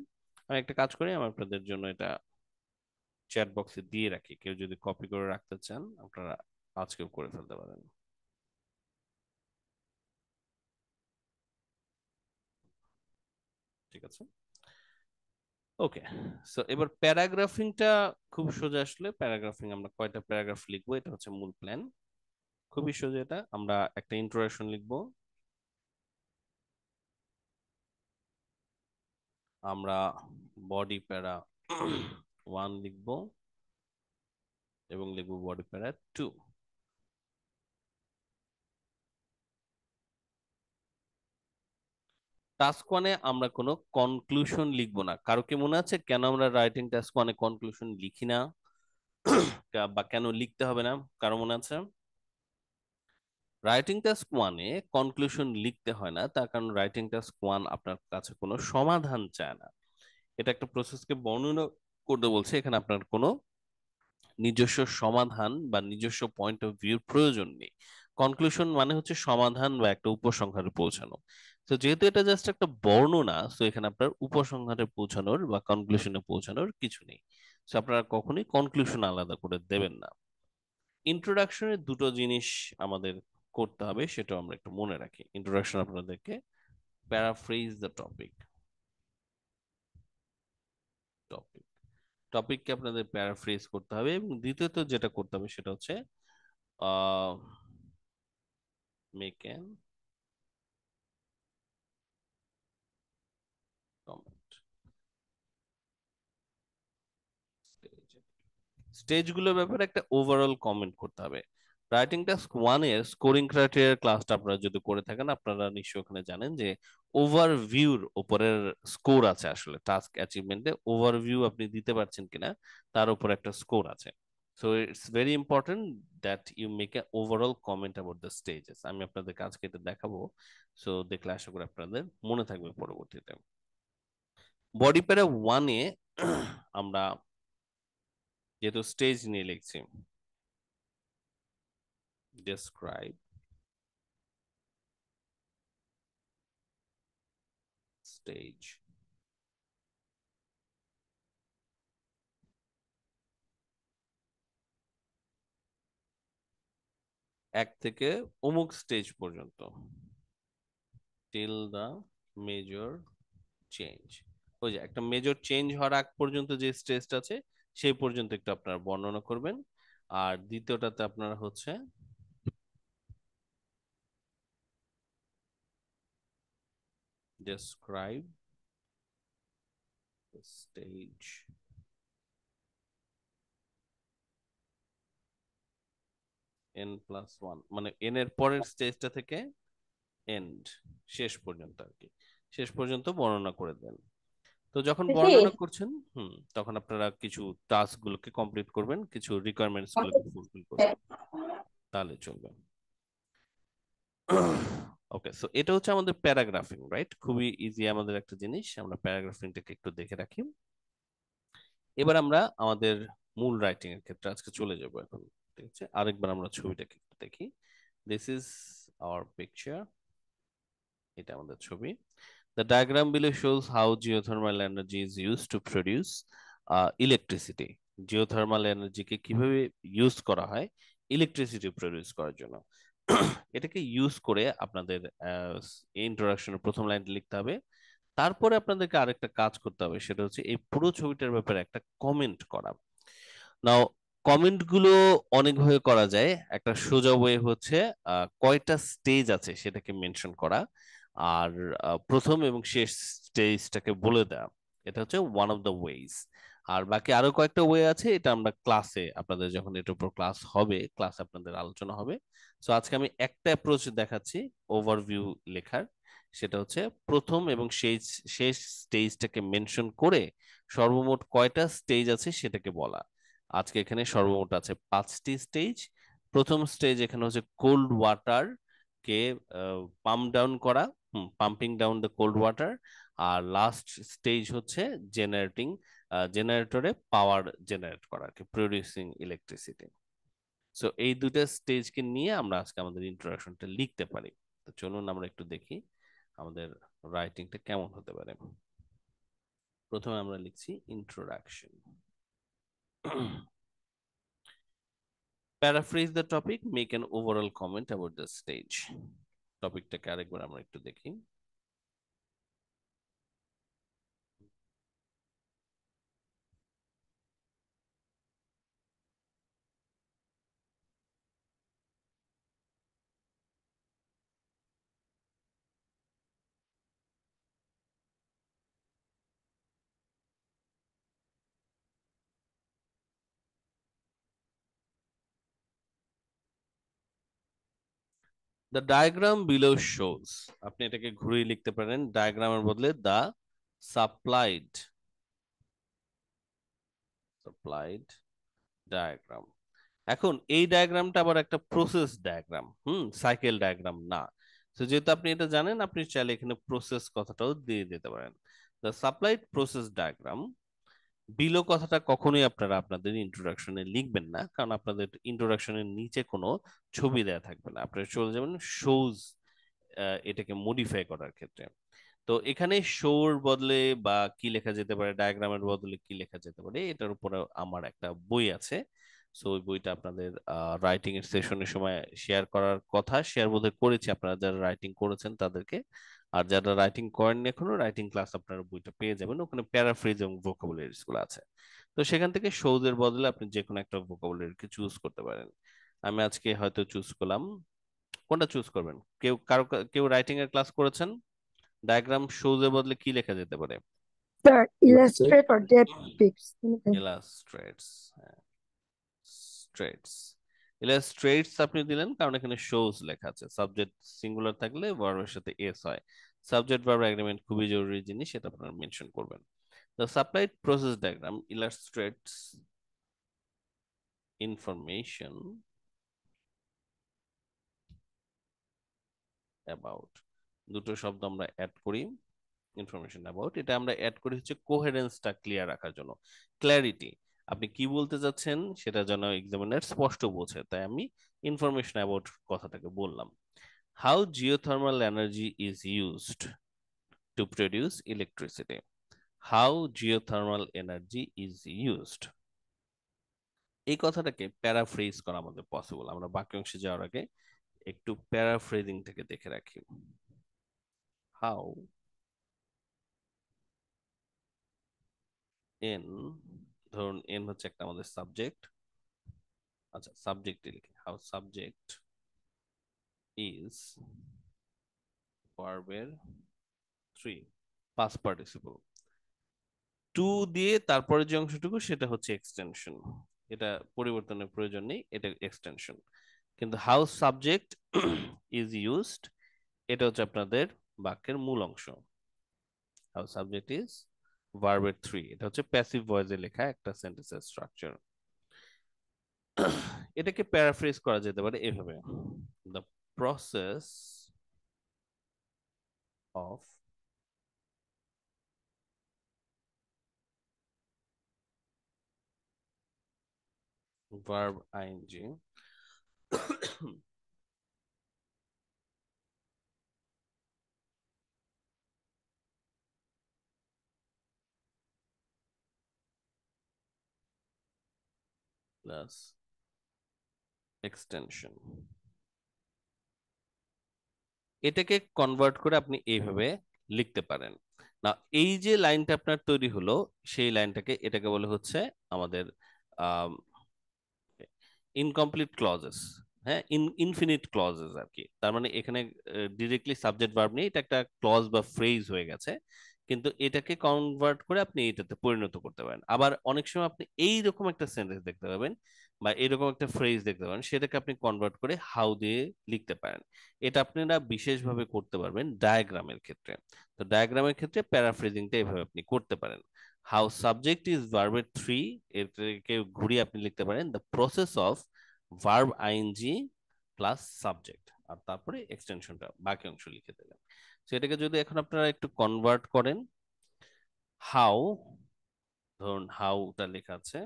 আমি একটা কাজ করি, আমি আপনাদের জন্য এটা চ্যাট বক্সে দিয়ে রাখি, কেউ যদি কপি করে রাখতে চান আপনারা আজকেও করে ফেলতে পারেন। ঠিক আছে, ওকে। সো এবার প্যারাগ্রাফিংটা খুব সোজা। আসলে প্যারাগ্রাফিং আমরা কয়টা প্যারাগ্রাফ লিখবো এটা হচ্ছে মূল প্ল্যান। খুবই সোজা। এটা আমরা একটা ইন্ট্রোডাকশন লিখবো, আমরা বডি প্যারা 1 লিখবো, এবং লিখবো বডি প্যারা 2। টাস্ক ওয়ানে আমরা কোনো কনক্লুশন লিখবো না। কারো কি মনে আছে কেন আমরা রাইটিং টাস্ক ওয়ানে কনক্লুশন লিখি না, বা কেন লিখতে হবে না? কারো মনে আছে? রাইটিং টাস্ক ওয়ানে কনক্লুশন লিখতে হয় না, তার কারণ রাইটিং টাস্ক ওয়ান আপনার কাছে কোনো সমাধান চায় না। এটা একটা প্রসেসকে বর্ণনা করতে বলছে, এখানে আপনার কোনো নিজস্ব সমাধান বা নিজস্ব পয়েন্ট অফ ভিউর প্রয়োজন নেই। কনক্লুশন মানে হচ্ছে সমাধান বা একটা উপসংহারে পৌঁছানো। তো যেহেতু এটা জাস্ট একটা বর্ণনা, তো এখানে আপনার উপসংহারে পৌঁছানোর বা কনক্লুশনে পৌঁছানোর কিছু নেই। তো আপনারা কখনোই কনক্লুশন আলাদা করে দেবেন না। ইন্ট্রোডাকশনের দুটো জিনিস আমাদের করতে হবে, সেটা আমরা একটু মনে রাখি। ইন্ট্রোডাকশন আপনাদেরকে প্যারাফ্রেজ দ্য টপিক, টপিক টপিককে আপনাদের প্যারাফ্রেজ করতে হবে। এবং দ্বিতীয়ত যেটা করতে হবে সেটা হচ্ছে মেক অ্যান কমেন্ট। স্টেজগুলোর ব্যাপারে একটা ওভারঅল কমেন্ট করতে হবে। রাইটিং টাস্ক ওয়ানের স্কোরিং ক্রাইটেরিয়ার ক্লাসটা আপনারা যদি করে থাকেন, আপনারা নিশ্চয়ই ওখানে জানেন যে ওভারভিউর উপরের স্কোর আছে। আসলে টাস্ক অ্যাচিভমেন্টে ওভারভিউ আপনি দিতে পারছেন কিনা তার উপর একটা স্কোর আছে। So it's very important that you make a overall comment about the stages. আমি আপনাদের আজকে এটা দেখাবো, সো দেখলে আশা করি আপনাদের মনে থাকবে পরবর্তীতে। বডি প্যারা ওয়ানে আমরা যেহেতু স্টেজ নিয়ে লিখছি, describe stage, এক থেকে অমুক স্টেজ পর্যন্ত, till the major change। ওই যে একটা মেজর চেঞ্জ হওয়ার আগ পর্যন্ত যে স্টেজটা আছে সেই পর্যন্ত একটু আপনারা বর্ণনা করবেন। আর দ্বিতীয়টাতে আপনারা হচ্ছে describe the stage n+1, মানে n এর পরের স্টেজটা থেকে এন্ড, শেষ পর্যন্ত আর কি, শেষ পর্যন্ত বর্ণনা করে দেন। তো যখন বর্ণনা করছেন তখন আপনারা কিছু টাস্ক গুলোকে কমপ্লিট করবেন, কিছু রিকোয়ারমেন্টস গুলোকে ফুলফিল করবেন, তাহলে চলবে। ওকে, সো এটা হচ্ছে আমাদের প্যারাগ্রাফিং, রাইট? খুবই ইজি আমাদের একটা জিনিস। আমরা প্যারাগ্রাফিংটাকে একটু দেখে রাখি। এবার আমরা আমাদের মূল রাইটিং এর ক্ষেত্রে আজকে চলে যাব এখন। ঠিক আছে, আরেকবার আমরা ছবিটাকে একটু দেখি। দিস ইজ আওয়ার পিকচার, এটা আমাদের ছবি। The diagram below shows how geothermal energy is used to produce electricity. Geothermal energy কে কিভাবে ইউজ করা হয় ইলেকট্রিসিটি প্রডিউস করার জন্য। এটাকে ইউজ করে আপনাদের ইন্ট্রোডাকশনের প্রথম লাইনটা লিখতে হবে। তারপরে আপনাদেরকে আরেকটা কাজ করতে হবে, সেটা হচ্ছে এই পুরো ছবিটার ব্যাপারে একটা কমেন্ট করা। নাও কমেন্ট গুলো অনেকভাবে করা যায়। একটা সোজা ওয়ে হচ্ছে কয়টা স্টেজ আছে সেটাকে মেনশন করা, আর প্রথম এবং শেষ স্টেজটাকে বলে দেওয়া। এটা হচ্ছে ওয়ান অফ দ্য ওয়েজ। আর বাকি আরো কয়েকটা ওয়ে আছে, এটা আমরা ক্লাসে আপনাদের যখন এটার উপর ক্লাস হবে, ক্লাসে আপনাদের আলোচনা হবে। সো আজকে আমি একটা অ্যাপ্রোচ দেখাচ্ছি ওভারভিউ লেখার। সেটা হচ্ছে প্রথম এবং শেষ শেষ স্টেজটাকে মেনশন করে সর্বমোট কয়টা স্টেজ আছে সেটাকে বলা। আজকে এখানে সর্বমোট আছে 5টি স্টেজ। প্রথম স্টেজ এখানে হচ্ছে কোল্ড ওয়াটার কে পাম্প ডাউন করা, pumping down the cold water. আর লাস্ট স্টেজ হচ্ছে জেনারেটিং, জেনারেটরে পাওয়ার জেনারেট করা, প্রডিউসিং ইলেকট্রিসিটি। সো এই দুইটা স্টেজকে নিয়ে আমরা আজকে আমাদের ইন্ট্রোডাকশনটা লিখতে পারি। তো চলুন আমরা একটু দেখি আমাদের রাইটিংটা কেমন হতে পারে। প্রথমে আমরা লিখছি introduction. Paraphrase the topic, make an overall comment about the stage. টপিকটাকে আরেকবার আমরা একটু দেখি। The diagram below shows, আপনি এটাকে ঘুরিয়ে লিখতে পারেন, ডায়াগ্রামের বদলে দা সাপ্লাইড সাপ্লাইড ডায়াগ্রাম। এখন এই ডায়াগ্রামটা আবার একটা প্রসেস ডায়াগ্রাম, সাইকেল ডায়াগ্রাম না। তো যেহেতু আপনি এটা জানেন, আপনি চাইলে এখানে প্রসেস কথাটাও দিয়ে দিতে পারেন। The supplied process diagram. Below কথাটা কখনোই আপনারা আপনাদের ইন্ট্রোডাকশনে লিখবেন না, কারণ আপনাদের ইন্ট্রোডাকশনের নিচে কোনো ছবি দেয়া থাকবে না। আপনারা চলে যাবেন শোজ, এটাকে মডিফাই করার ক্ষেত্রে। তো এখানে শোর বদলে বা কি লেখা যেতে পারে, ডায়াগ্রামের বদলে কি লেখা যেতে পারে, এটার উপরে আমার একটা বই আছে। সো ওই বইটা আপনাদের রাইটিং এর সেশনের সময় শেয়ার করার কথা, শেয়ার বোধহয় করেছি আপনারা যারা রাইটিং করেছেন তাদেরকে। আর যারা রাইটিং করেননি এখনো, রাইটিং ক্লাস আপনারা বইটা পেয়ে যাবেন, ওখানে প্যারাফ্রেজ এবং ভোকাবুলারিজ গুলো আছে। তো সেখান থেকে শোজের বদলে আপনি যে কোনো একটা ভোকাবুলারিকে চুজ করতে পারেন। আমি আজকে হয়তো চুজ করলাম, কোনটা চুজ করবেন? কেউ রাইটিং এর ক্লাস করেছেন? ডায়াগ্রাম শোজ এর বদলে কি লেখা যেতে পারে? Sir, illustrate or depicts anything. Illustrates, স্ট্রেটস, ইলাস্ট্রেটস আপনি দিলেন কারণ এখানে শোজ লেখা আছে। সাবজেক্ট সিঙ্গুলার থাকলে ভার্বের সাথে এস হয়। সাবজেক্ট ভার্ব এগ্রিমেন্ট খুবই জরুরি জিনিস, সেটা আপনারা মেনশন করবেন। The supplied process diagram illustrates information about, দুটো শব্দ আমরা অ্যাড করি, ইনফরমেশন অ্যাবাউট, এটা আমরা অ্যাড করি হচ্ছে কোহেরেন্সটা ক্লিয়ার রাখার জন্য, ক্ল্যারিটি। আপনি কি বলতে চাচ্ছেন সেটা যেন এক্সামিনার স্পষ্ট বোঝে, তাই আমি ইনফরমেশন অ্যাবাউট কথাটাকে বললাম। How geothermal energy is used to produce electricity. How geothermal energy is used, এই কথাটাকে প্যারাফ্রেজ করা আমাদের পসিবল। আমরা বাক্যাংশে যাওয়ার আগে একটু প্যারাফ্রেজিং থেকে দেখে রাখি। হাউ এন, ধরুন এন হচ্ছে একটা আমাদের সাবজেক্ট। আচ্ছা, সাবজেক্টে লিখি, হাউ সাবজেক্ট ইজ ভার্বের 3 পাস্ট পার্টিসিপল। টু দিয়ে তারপরে যে অংশটুকু সেটা হচ্ছে এক্সটেনশন, এটা পরিবর্তনের প্রয়োজন নেই, এটা এক্সটেনশন। কিন্তু হাউ সাবজেক্ট ইজ ইউজড, এটা হচ্ছে আপনাদের বাক্যের মূল অংশ। হাউ সাবজেক্ট ইজ ভার্বের 3, এটা হচ্ছে প্যাসিভ ভয়েসে লেখা একটা সেন্টেন্সের স্ট্রাকচার। এটাকে প্যারাফ্রেজ করা যেতে পারে এভাবে, the process of verb ing plus extension, এটাকে কনভার্ট করে আপনি এইভাবে লিখতে পারেন। না, এই যে লাইনটা আপনার তৈরি হলো, সেই লাইনটাকে, এটাকে বলে হচ্ছে আমাদের ইনকমপ্লিট ক্লজেস। হ্যাঁ, ইনফিনিট ক্লজেস আর কি। তার মানে এখানে ডিরেক্টলি সাবজেক্ট ভার্ব নেই, এটা একটা ক্লজ বা ফ্রেজ হয়ে গেছে। কিন্তু এটাকে কনভার্ট করে আপনি এটাতে পরিণত করতে পারেন। আবার অনেক সময় আপনি এইরকম একটা সেন্টেন্স দেখতে পাবেন বা এরকম একটা ফ্রেজ দেখতে পাবেন, সেটাকে আপনি কনভার্ট করে হাউ দিয়ে লিখতে পারেন। এটা আপনারা বিশেষভাবে করতে পারবেন ডায়াগ্রামের ক্ষেত্রে। তো ডায়াগ্রামের ক্ষেত্রে প্যারাফ্রেজিংটা এভাবে আপনি করতে পারেন, হাউ সাবজেক্ট ইজ ভার্বের থ্রি, এটাকে ঘুরিয়ে আপনি লিখতে পারেন the process of verb ING plus subject, আর তারপরে এক্সটেনশনটা বাকি অংশ লিখে দিলেন। সেটাকে যদি এখন আপনারা একটু কনভার্ট করেন, হাউ, ধরুন হাউটা লেখা আছে,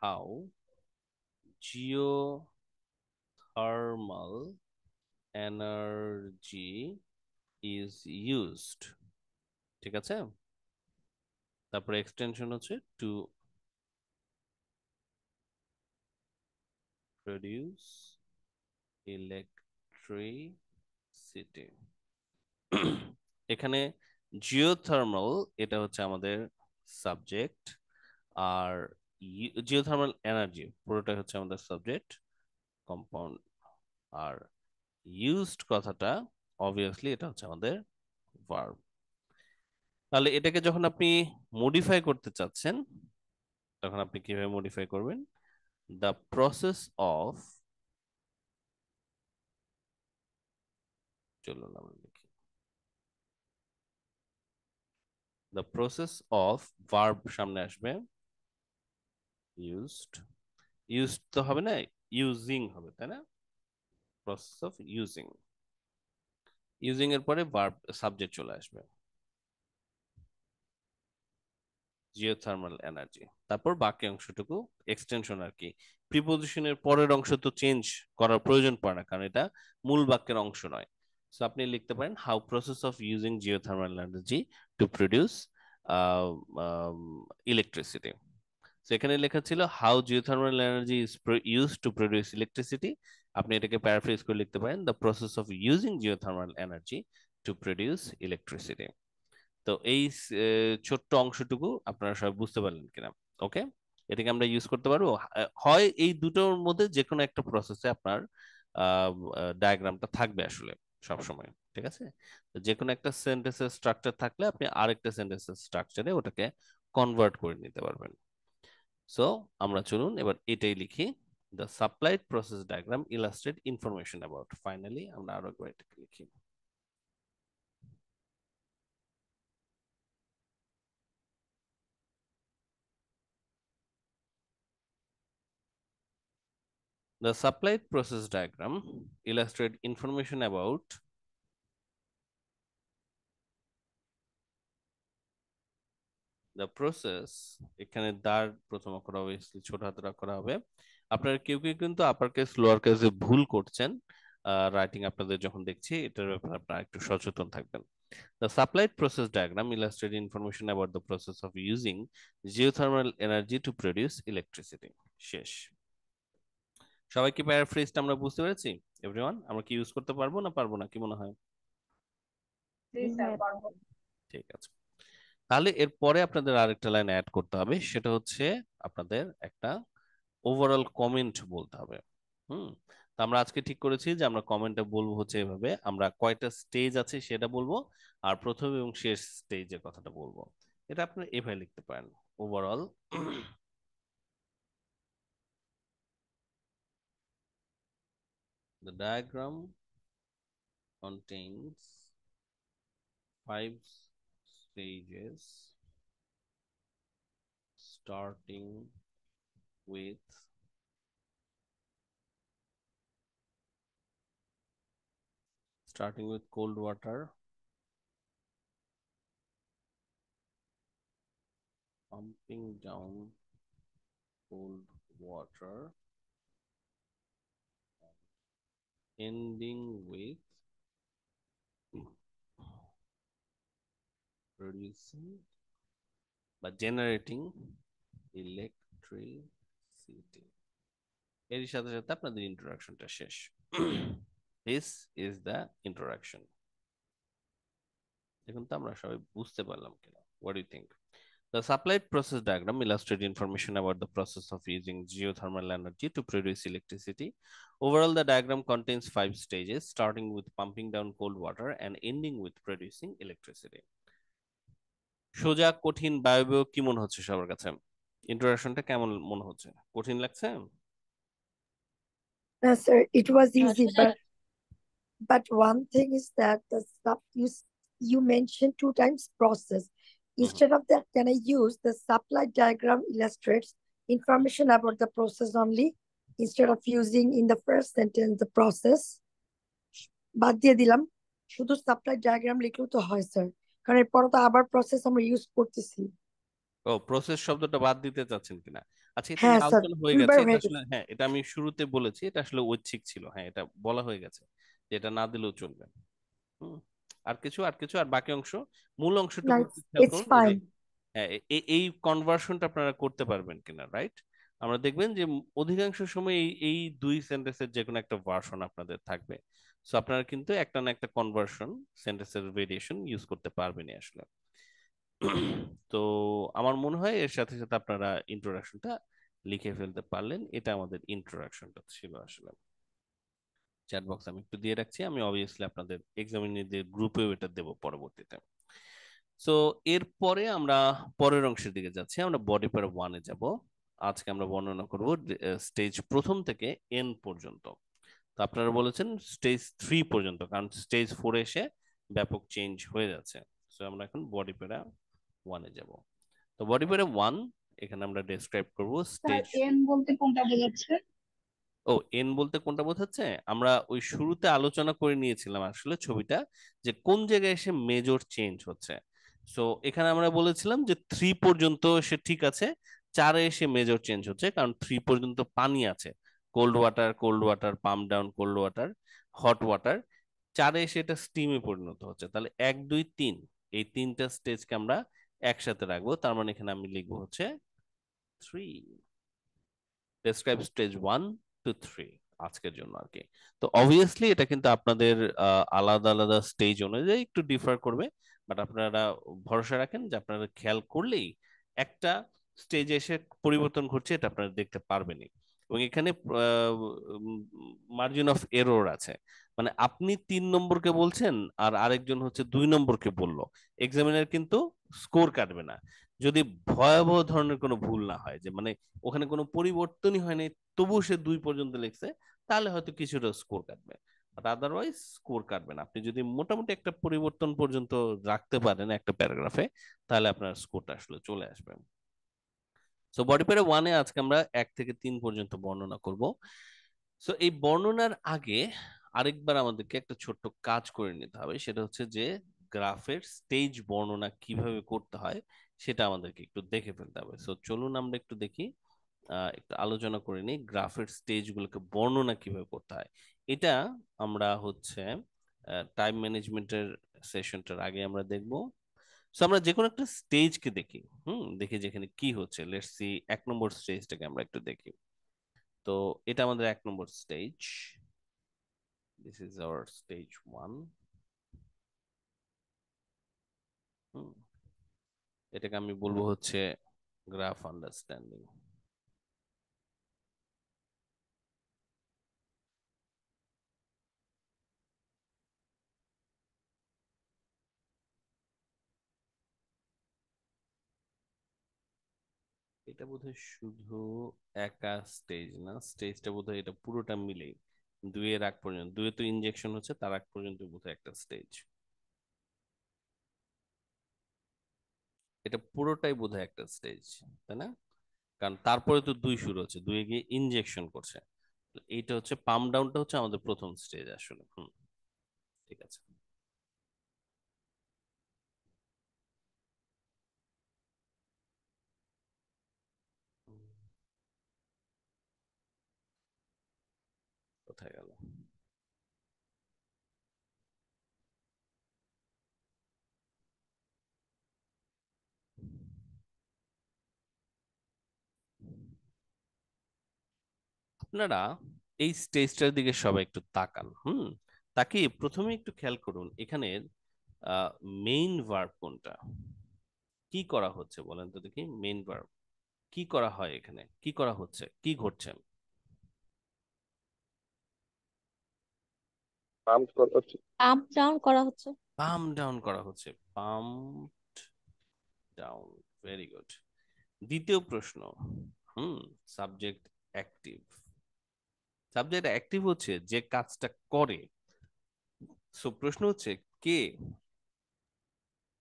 how geothermal energy is used, ঠিক আছে। তারপরে এক্সটেনশন হচ্ছে টু প্রডিউস ইলেকট্রিসিটি। এখানে জিওথার্মাল এটা হচ্ছে আমাদের সাবজেক্ট, আর জিওথার্মাল এনার্জি পুরোটা হচ্ছে আমাদের সাবজেক্ট কম্পাউন্ড, আর ইউজড কথাটা অবভিয়াসলি এটা হচ্ছে আমাদের ভার্ব। তাহলে এটাকে যখন আপনি মডিফাই করতে চাচ্ছেন তখন আপনি কিভাবে মডিফাই করবেন, দ্য প্রসেস অফ, চলুন আমরা লিখি, দ্য প্রসেস অফ ভার্ব সামনে আসবে, ইউজড, ইউজড তো হবে না, ইউজিং হবে, তাই না, প্রসেস অফ ইউজিং, ইউজিং এর পরে ভার্ব সাবজেক্ট চলে আসবে, জিওথার্মাল এনার্জি, তারপর বাকি অংশটুকু এক্সটেনশন আর কি। প্রিপোজিশনের পরের অংশ তো চেঞ্জ করার প্রয়োজন পড়ে না, কারণ এটা মূল বাক্যের অংশ নয়। সো আপনি লিখতে পারেন how process of using geothermal energy to produce electricity. সেখানে লেখা ছিল how geothermal energy is use to produce electricity, আপনি এটাকে প্যারাফ্রেজ করে লিখতে পারেন the process of using geothermal energy to produce electricity. তো এই ছোট্ট অংশটুকু আপনারা সবাই বুঝতে পারলেন কিনা? ওকে, এটাকে আমরা ইউজ করতে পারবো, হয় এই দুটোর মধ্যে যে কোনো একটা প্রসেসে আপনার ডায়াগ্রামটা থাকবে আসলে সব সময়, ঠিক আছে। তো যে কোনো একটা সেন্টেন্সের স্ট্রাকচার থাকলে আপনি আরেকটা সেন্টেন্সের স্ট্রাকচারে ওটাকে কনভার্ট করে নিতে পারবেন। সো আমরা চলুন এবার এটাই লিখি, the supplied process diagram illustrate information about, finally আমরা আরো একবার এটাকে লিখি, the supplied process diagram illustrate information about the process, এখানে দার প্রথম অক্ষর অবভিয়াসলি ছোট হাতের অক্ষর হবে। আপনারা কেউ কেউ কিন্তু আপার কেস লোয়ার কেসে ভুল করছেন রাইটিং আপনাদের যখন দেখছি, এটার ব্যাপারে আপনারা একটু সচেতন থাকবেন। The supplied process diagram illustrates information about the process of using geothermal energy to produce electricity. শেষ। সবাই কি প্যারাফ্রেজটা আমরা বুঝতে পেরেছি? এভরিওয়ান, আমরা কি ইউজ করতে পারবো না পারবো না, কি মনে হয়? ঠিক আছে, তাহলে এরপরে আপনাদের আরেকটা লাইন অ্যাড করতে হবে, সেটা হচ্ছে আপনাদের একটা ওভারঅল কমেন্ট বলতে হবে। হুম, তো আমরা আজকে ঠিক করেছি যে আমরা কমেন্টটা বলবো হচ্ছে এভাবে, আমরা কয়টা স্টেজ আছে সেটা বলবো, আর প্রথম এবং শেষ স্টেজের কথাটা বলবো। এটা আপনারা এভাবে লিখতে পারেন, overall the diagram contains 5 stages starting with cold water, pumping down cold water, ending with producing বা generating electricity। এর সাথে সাথে আপনাদের ইন্ট্রোডাকশনটা শেষ। This is the introduction. এখন তো আমরা সবাই বুঝতে পারলাম কিনা, what do you think? The supplied process diagram illustrates information about the process of using geothermal energy to produce electricity. Overall, the diagram contains 5 stages, starting with pumping down cold water and ending with producing electricity. সোজা কঠিন বায়বীয় কি মনে হচ্ছে সবার কাছে? ইন্ট্রোডাকশনটা কেমন মনে হচ্ছে? কঠিন লাগছে? No, sir, it was easy, but one thing is that the stuff you mentioned 2 times process. Instead of that, can I use the supply diagram illustrates information about the process only instead of using in the first sentence the process? বাদ দিয়ে দিলাম, শুধু supply diagram লিখলেও তো হয় sir, কারণ এরপর তো আবার প্রসেস আমরা ইউজ করতেছি। ও, প্রসেস শব্দটা বাদ দিতে চাচ্ছেন কিনা? আচ্ছা, এটা হ্যাঁ নিয়ে স্যার, আলোচনা হয়ে গেছে। দুইবার এটা হয়ে আসলে গেছে। হ্যাঁ, এটা আমি শুরুতে বলেছি, এটা আসলে ঐচ্ছিক ছিল। হ্যাঁ, এটা বলা হয়ে গেছে যে এটা না দিলেও চলবে। হুম। আর কিছু আর বাকি অংশ, মূল না, অংশটুকু একটু খেয়াল ইটস করুন। এই যে ফাইন। হ্যাঁ, এই কনভার্সনটা আপনারা করতে পারবেন কিনা, রাইট? আমরা দেখবেন যে অধিকাংশ সময় এই দুই সেন্টেন্সের যে কোনো একটা ভার্সন আপনাদের থাকবে। সো আপনারা কিন্তু একটা না একটা কনভার্সন, সেন্টেন্সের ভেরিয়েশন ইউজ করতে পারবেনই আসলে। তো আমার মনে হয় এর সাথে সাথে আপনারা ইন্ট্রোডাকশনটা লিখে ফেলতে পারলেন। এটা আমাদের ইন্ট্রোডাকশনটা ছিল আসলে। চ্যাট বক্স আমি একটু দিয়ে রাখছি, আমি অবভিয়াসলি আপনাদের এক্সামিনারদের গ্রুপেও এটা দেবো পরবর্তীতে। সো এরপরে আমরা পরের অংশের দিকে যাচ্ছি, আমরা বডি প্যারা 1-এ যাব। আজকে আমরা বর্ণনা করব স্টেজ প্রথম থেকে এন পর্যন্ত। তো আপনারা বলেছেন স্টেজ 3 পর্যন্ত, কারণ স্টেজ 4 এসে ব্যাপক চেঞ্জ হয়ে যাচ্ছে। সো আমরা এখন বডি প্যারা 1-এ যাব। তো বডি প্যারা 1 এখানে আমরা ডেসক্রাইব করব স্যার স্টেজ। এন বলতে কোনটা বোঝাচ্ছে? ও, এন বলতে কোনটা বোঝাচ্ছে? আমরা ওই শুরুতে আলোচনা করে নিয়েছিলাম আসলে ছবিটা, যে কোন জায়গায় এসে মেজর চেঞ্জ হচ্ছে। সো এখানে আমরা বলেছিলাম যে 3 পর্যন্ত এসে ঠিক আছে, 4-এ এসে মেজর চেঞ্জ হচ্ছে, কারণ 3 পর্যন্ত পানি আছে, cold water, pump down cold water, hot water. 4-এ এসে এটা স্টিমে পরিণত হচ্ছে। তাহলে 1, 2, 3 এই তিনটা স্টেজকে আমরা একসাথে রাখবো। তার মানে এখানে আমি লিখবো হচ্ছে 3। ডেসক্রাইব স্টেজ 1 to 3 আজকের জন্য আর কি। তো অবভিয়াসলি এটা কিন্তু আপনাদের আলাদা আলাদা স্টেজ অনুযায়ী একটু ডিফার করবে, বাট আপনারা ভরসা রাখেন যে আপনারা খেয়াল করলেই একটা স্টেজে এসে পরিবর্তন ঘটছে, এটা আপনারা দেখতে পারবেনই। এবং এখানে মার্জিন অফ এরর আছে, মানে আপনি 3 নম্বরকে বলছেন আর আরেকজন হচ্ছে 2 নম্বরকে বললো, এক্সামিনার কিন্তু স্কোর কাটবে না যদি ভয়াবহ ধরনের কোনো ভুল না হয়, যে মানে ওখানে কোনো পরিবর্তনই হয়নি তবুও সে 2 পর্যন্ত লিখছে, তাহলে হয়তো কিছুটা স্কোর কাটবে, বাট আদারওয়াইজ স্কোর কাটবে না। আপনি যদি মোটামুটি একটা পরিবর্তন পর্যন্ত রাখতে পারেন একটা প্যারাগ্রাফে, তাহলে আপনার স্কোরটা আসলে চলে আসবে। সো বডি প্যারা 1-এ আজকে আমরা 1 থেকে 3 পর্যন্ত বর্ণনা করব। সো এই বর্ণনার আগে আরেকবার আমাদেরকে একটা ছোট্ট কাজ করে নিতে হবে, সেটা হচ্ছে যে গ্রাফের স্টেজ বর্ণনা কিভাবে করতে হয় সেটা আমাদেরকে একটু দেখে ফেলতে হবে। সো চলুন আমরা একটু দেখি, একটু আলোচনা করে নিই গ্রাফের স্টেজগুলোকে বর্ণনা কিভাবে করতে হয়। এটা আমরা হচ্ছে টাইম ম্যানেজমেন্টের সেশনটার আগে আমরা দেখব। সো আমরা যে কোনো একটা স্টেজকে দেখি, দেখি যেখানে কি হচ্ছে। লেটস সি 1 নম্বর স্টেজটাকে আমরা একটু দেখি। তো এটা আমাদের 1 নম্বর stage. This is our stage 1। এটাকে আমি বলবো হচ্ছে গ্রাফ আন্ডারস্ট্যান্ডিং। এটা বোধহয় শুধু একা স্টেজ না, স্টেজটা বোধহয় এটা পুরোটা মিলেই 2-এর আগ পর্যন্ত, 2-এ তো ইনজেকশন হচ্ছে, তার আগ পর্যন্ত বোধহয় একটা স্টেজ। এটা পুরোটাই বোধহয় একটা স্টেজ, তাই না? কারণ তারপরে তো 2 শুরু হচ্ছে, 2-এ গিয়ে ইনজেকশন করছে। এইটা হচ্ছে পাম্প ডাউনটা হচ্ছে আমাদের প্রথম স্টেজ আসলে। ঠিক আছে। হুম, কোথায় গেল? আপনারা এই স্টেজটার দিকে সবাই একটু তাকান। তাকিয়ে প্রথমে একটু খেয়াল করুন এখানে মেইন ভার্ব কোনটা। কি করা হচ্ছে বলেন তো দেখি, মেইন ভার্ব কি করা হয়, এখানে কি করা হচ্ছে, কি ঘটছে? পাম্প করতে আপ ডাউন করা হচ্ছে। পাম্প ডাউন করা হচ্ছে, পাম্প ডাউন। Very good. দ্বিতীয় প্রশ্ন, সাবজেক্ট অ্যাক্টিভ। সাবজেক্ট অ্যাক্টিভ হচ্ছে যে কাজটা করে। সো প্রশ্ন হচ্ছে কে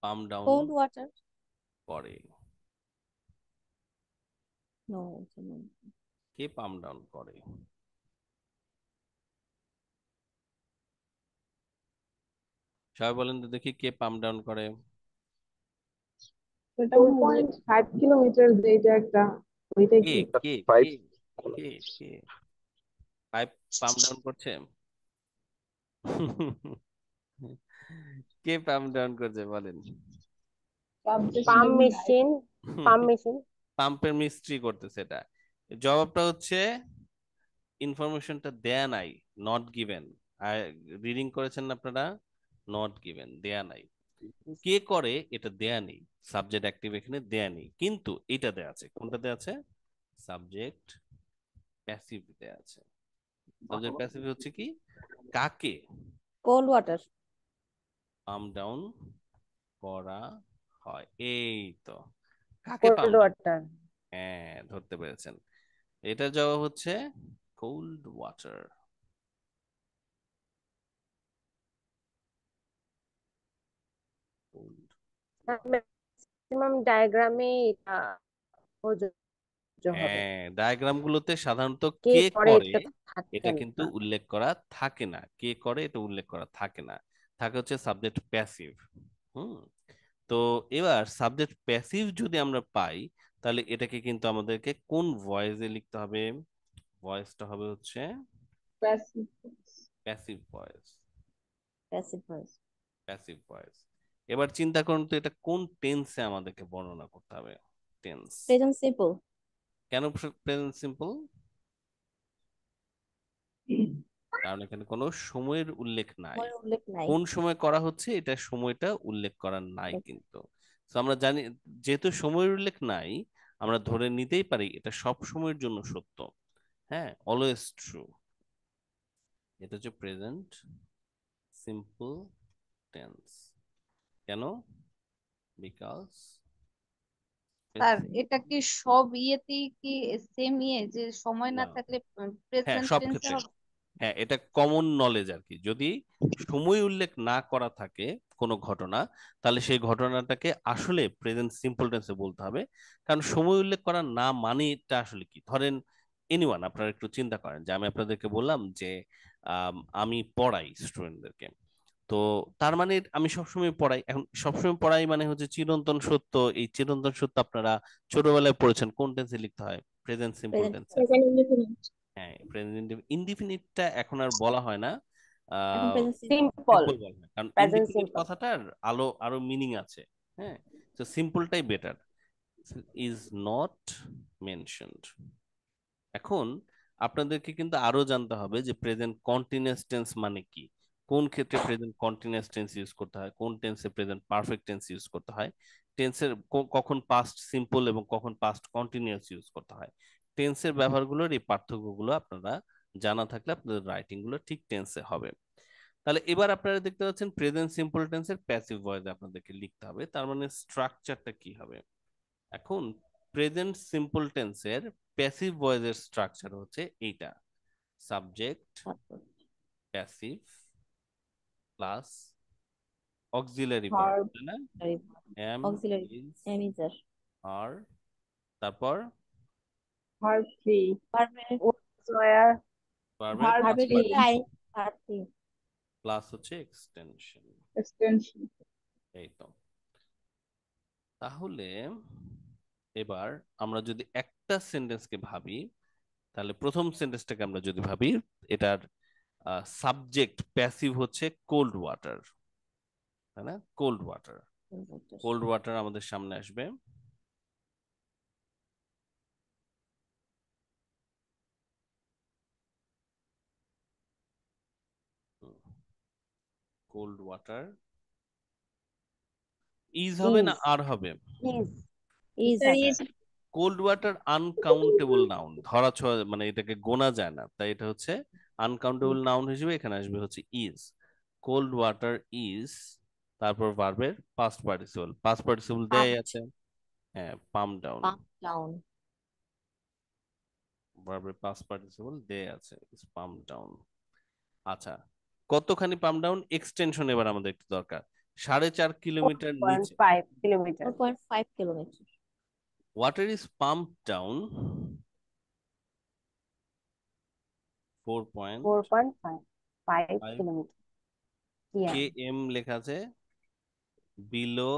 পাম্প ডাউন কোল্ড ওয়াটার। করে, নো। কে পাম্প ডাউন করে? সবাই বলেন তো দেখি, কে পাম্প ডাউন করে? 4.5 কিলোমিটার যেটা একটা, ওইটা কে কি? কে পাইপ। কে কে কে পাইপ পাম্প ডাউন করছে? কে পাম্প ডাউন করছে বলেন? Pump machine. Pump machine. পাম্পের মিস্ত্রি করতেছে এটা। জবাবটা হচ্ছে ইনফরমেশনটা দেয়া নাই, নট গিভেন। আর রিডিং করেছেন না আপনারা? নট গিভেন, দেয়া নাই। কে করে এটা দেয়া নেই, সাবজেক্ট অ্যাক্টিভ এখানে দেয়া নেই, কিন্তু এটা দেয়া আছে। কোনটা দেয়া আছে? সাবজেক্ট প্যাসিভ দেয়া আছে। সাবজেক্ট প্যাসিভ হচ্ছে কি, কাকে কোল্ড ওয়াটার। পাম্প ডাউন করা হয়। এই তো, কাকে পাম্প কোল্ড ডাউন, ওয়াটার। হ্যাঁ ধরতে পেরেছেন। এটার জবাব হচ্ছে কোল্ড ওয়াটার। কোল্ড। ম্যাক্সিমাম ডায়াগ্রামে এটা প্রযোজ্য হবে। হ্যাঁ, ডায়াগ্রাম গুলোতে সাধারণত কে কে করে করে এটা থাকে এটা কিন্তু না। উল্লেখ করা থাকে না, কে করে এটা উল্লেখ করা থাকে না, থাকে হচ্ছে সাবজেক্ট প্যাসিভ। হুম। তো এবার সাবজেক্ট প্যাসিভ যদি আমরা পাই, তাহলে এটাকে কিন্তু আমাদেরকে কোন ভয়েসে লিখতে হবে? ভয়েসটা হবে হচ্ছে passive voice. Passive voice. Passive voice. এবার চিন্তা করুন তো, এটা কোন টেন্সে আমাদেরকে বর্ণনা করতে হবে? টেন্স। Present simple. কেন প্রেজেন্ট সিম্পল? কারণ এখানে কোনো সময়ের উল্লেখ নাই। সময়ের উল্লেখ নাই। কোন সময় করা হচ্ছে এটা সময়টা উল্লেখ করা নাই কিন্তু। তো আমরা জানি, যেহেতু সময়ের উল্লেখ নাই, আমরা ধরে নিতেই পারি এটা সব সময়ের জন্য সত্য। হ্যাঁ, অলওয়েজ ট্রু। এটা হচ্ছে প্রেজেন্ট সিম্পল টেন্স। কেন? বিকজ স্যার এটা কি সব ইয়েতেই কি সেম ইয়ে, যে সময় না না, থাকলে হ্যাঁ প্রেজেন্ট সব টেন্সে ক্ষেত্রে, হবে? হ্যাঁ এটা কমন নলেজ আর কি। যদি সময় উল্লেখ না করা থাকে কোনো ঘটনা, তাহলে সেই ঘটনাটাকে আসলে প্রেজেন্ট সিম্পল টেন্সে বলতে হবে। কারণ সময় উল্লেখ করা না মানে এটা আসলে কি, ধরেন এনিওয়ান, আপনারা একটু চিন্তা করেন যে আমি আপনাদেরকে বললাম যে আমি পড়াই স্টুডেন্টদেরকে। তো তার মানে আমি সবসময় পড়াই, এখন সবসময় পড়াই মানে হচ্ছে চিরন্তন সত্য। এই চিরন্তন সত্য আপনারা ছোটবেলায় পড়েছেন, কোন টেন্সে লিখতে হয়? Present simple present. টেন্সে। হ্যাঁ, প্রেজেন্ট ইনডিফিনিটটা এখন আর বলা হয় না, এখন প্রেজেন্ট সিম্পল। সিম্পল বলা হয়, কারণ প্রেজেন্ট ইনডিফিনিট সিম্পল। কথাটার আরো মিনিং আছে। হ্যাঁ, তো সিম্পলটাই বেটার। Is not mentioned. এখন আপনাদেরকে কিন্তু আরো জানতে হবে যে প্রেজেন্ট কন্টিনিউয়াস টেন্স মানে কি, কোন ক্ষেত্রে প্রেজেন্ট কন্টিনিউয়াস টেন্স ইউজ করতে হয়, কোন টেন্সে প্রেজেন্ট পারফেক্ট টেন্স ইউজ করতে হয়, টেন্সের কখন পাস্ট সিম্পল এবং কখন পাস্ট কন্টিনিউয়াস ইউজ করতে হয়। টেন্সের ব্যবহারগুলোর এই পার্থক্যগুলো আপনারা জানা থাকলে আপনাদের রাইটিং গুলো ঠিক টেন্সে হবে। তাহলে এবার আপনারা দেখতে পাচ্ছেন প্রেজেন্ট সিম্পল টেন্সের প্যাসিভ ভয়েসে আপনাদেরকে লিখতে হবে। তার মানে স্ট্রাকচারটা কি হবে? এখন প্রেজেন্ট সিম্পল টেন্সের প্যাসিভ ভয়েসের স্ট্রাকচার হচ্ছে এইটা, subject passive plus auxiliary verb, verb. তাই না? Am, auxiliary. Is, am is are. Are, তারপর ভার্ব থ্রি। ভার্বের। Was were. ভার্বের ভার্ব পাস্ট ভার্বের থ্রি। ক্ষেত্রে participle I. Verb three. Plus হচ্ছে এক্সটেনশন। এক্সটেনশন। এই তো। তাহলে এবার আমরা যদি একটা সেন্টেন্সকে ভাবি, তাহলে প্রথম সেন্টেন্সটাকে আমরা যদি ভাবি, এটার সাবজেক্ট প্যাসিভ হচ্ছে কোল্ড ওয়াটার, তাই না? Cold water. কোল্ড ওয়াটার আমাদের সামনে আসবে। কোল্ড ওয়াটার ইজ হবে না ইজ। আর হবে? ইজ Is স্যার আছে। Is cold water uncountable noun, ধরা ছোঁয়া মানে এটাকে গোনা যায় না, তাই এটা হচ্ছে আনকাউন্টেবল নাউন হিসেবে এখানে আসবে হচ্ছে ইজ। কোল্ড ওয়াটার ইজ, তারপর ভার্বের পাস্ট পার্টিসিপল, পাস্ট পার্টিসিপল দেয় Pumped. আছে, হ্যাঁ পাম্প ডাউন, Pump down. ভার্বের পাস্ট পার্টিসিপল দেয় আছে, ইজ পাম্প ডাউন। আচ্ছা, কতখানি পাম্প ডাউন, এক্সটেনশন এবার আমাদের একটু দরকার। 4.5 কিলোমিটার নিচে 4.5 kilometre 4.5 kilometers. Water is pump down 4.5 4.5 kilometre km লেখা আছে বিলো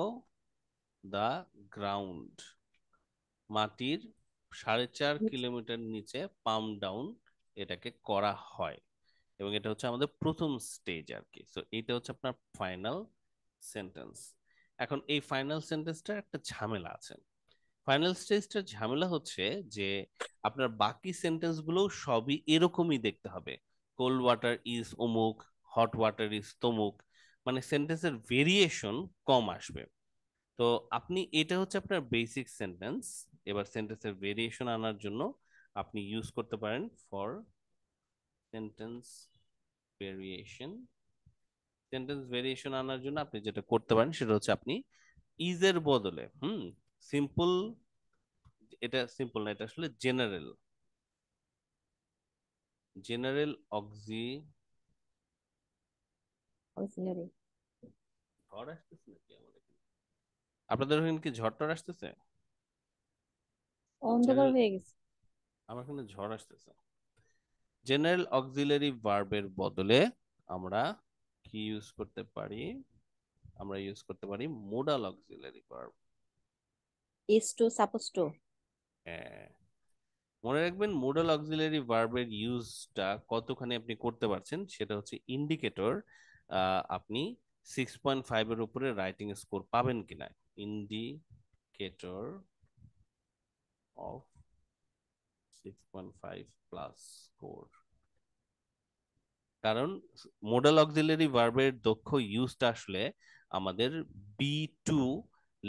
দা গ্রাউন্ড, মাটির 4.5 কিলোমিটার নিচে পাম্প ডাউন এটাকে করা হয়, এবং এটা হচ্ছে আমাদের প্রথম স্টেজ আর কি। সো এটা হচ্ছে আপনার ফাইনাল সেন্টেন্স। এখন এই ফাইনাল সেন্টেন্সটার একটা ঝামেলা আছে। ফাইনাল স্টেজটার ঝামেলা হচ্ছে যে আপনার বাকি সেন্টেন্স গুলো সবই এরকমই দেখতে হবে, কোল্ড ওয়াটার ইজ অমুক, হট ওয়াটার ইজ তমুক, মানে সেন্টেন্সের ভেরিয়েশন কম আসবে। তো আপনি এটা হচ্ছে আপনার বেসিক সেন্টেন্স, এবার সেন্টেন্সের ভেরিয়েশন আনার জন্য আপনি ইউজ করতে পারেন for sentence variation. Sentence variation আনার জন্য আপনি যেটা করতে পারেন সেটা হচ্ছে আপনি ইজের বদলে সিম্পল, এটা সিম্পল না, এটা আসলে জেনারেল, জেনারেল Auxiliary. ঝড় আসতেছে নাকি আমাদের এখানে? আপনাদের ওখানে কি ঝড় টড় আসতেছে? অন্ধকার হয়ে গেছে। আমার এখানে ঝড় আসতেছে। জেনারেল অক্সিলারি ভার্বের বদলে আমরা কি ইউজ করতে পারি? আমরা ইউজ করতে পারি modal auxiliary verb. Is to, supposed to. হ্যাঁ, মনে রাখবেন মোডাল অক্সিলারি ভার্বের ইউজটা কতখানি আপনি করতে পারছেন সেটা হচ্ছে ইন্ডিকেটর আপনি 6.5 এর উপরে রাইটিং স্কোর পাবেন কিনা। ইন্ডিকেটর অফ 6.5 প্লাস স্কোর, কারণ মোডাল অক্সিলারি ভার্বের দক্ষ ইউজটা আসলে আমাদের B2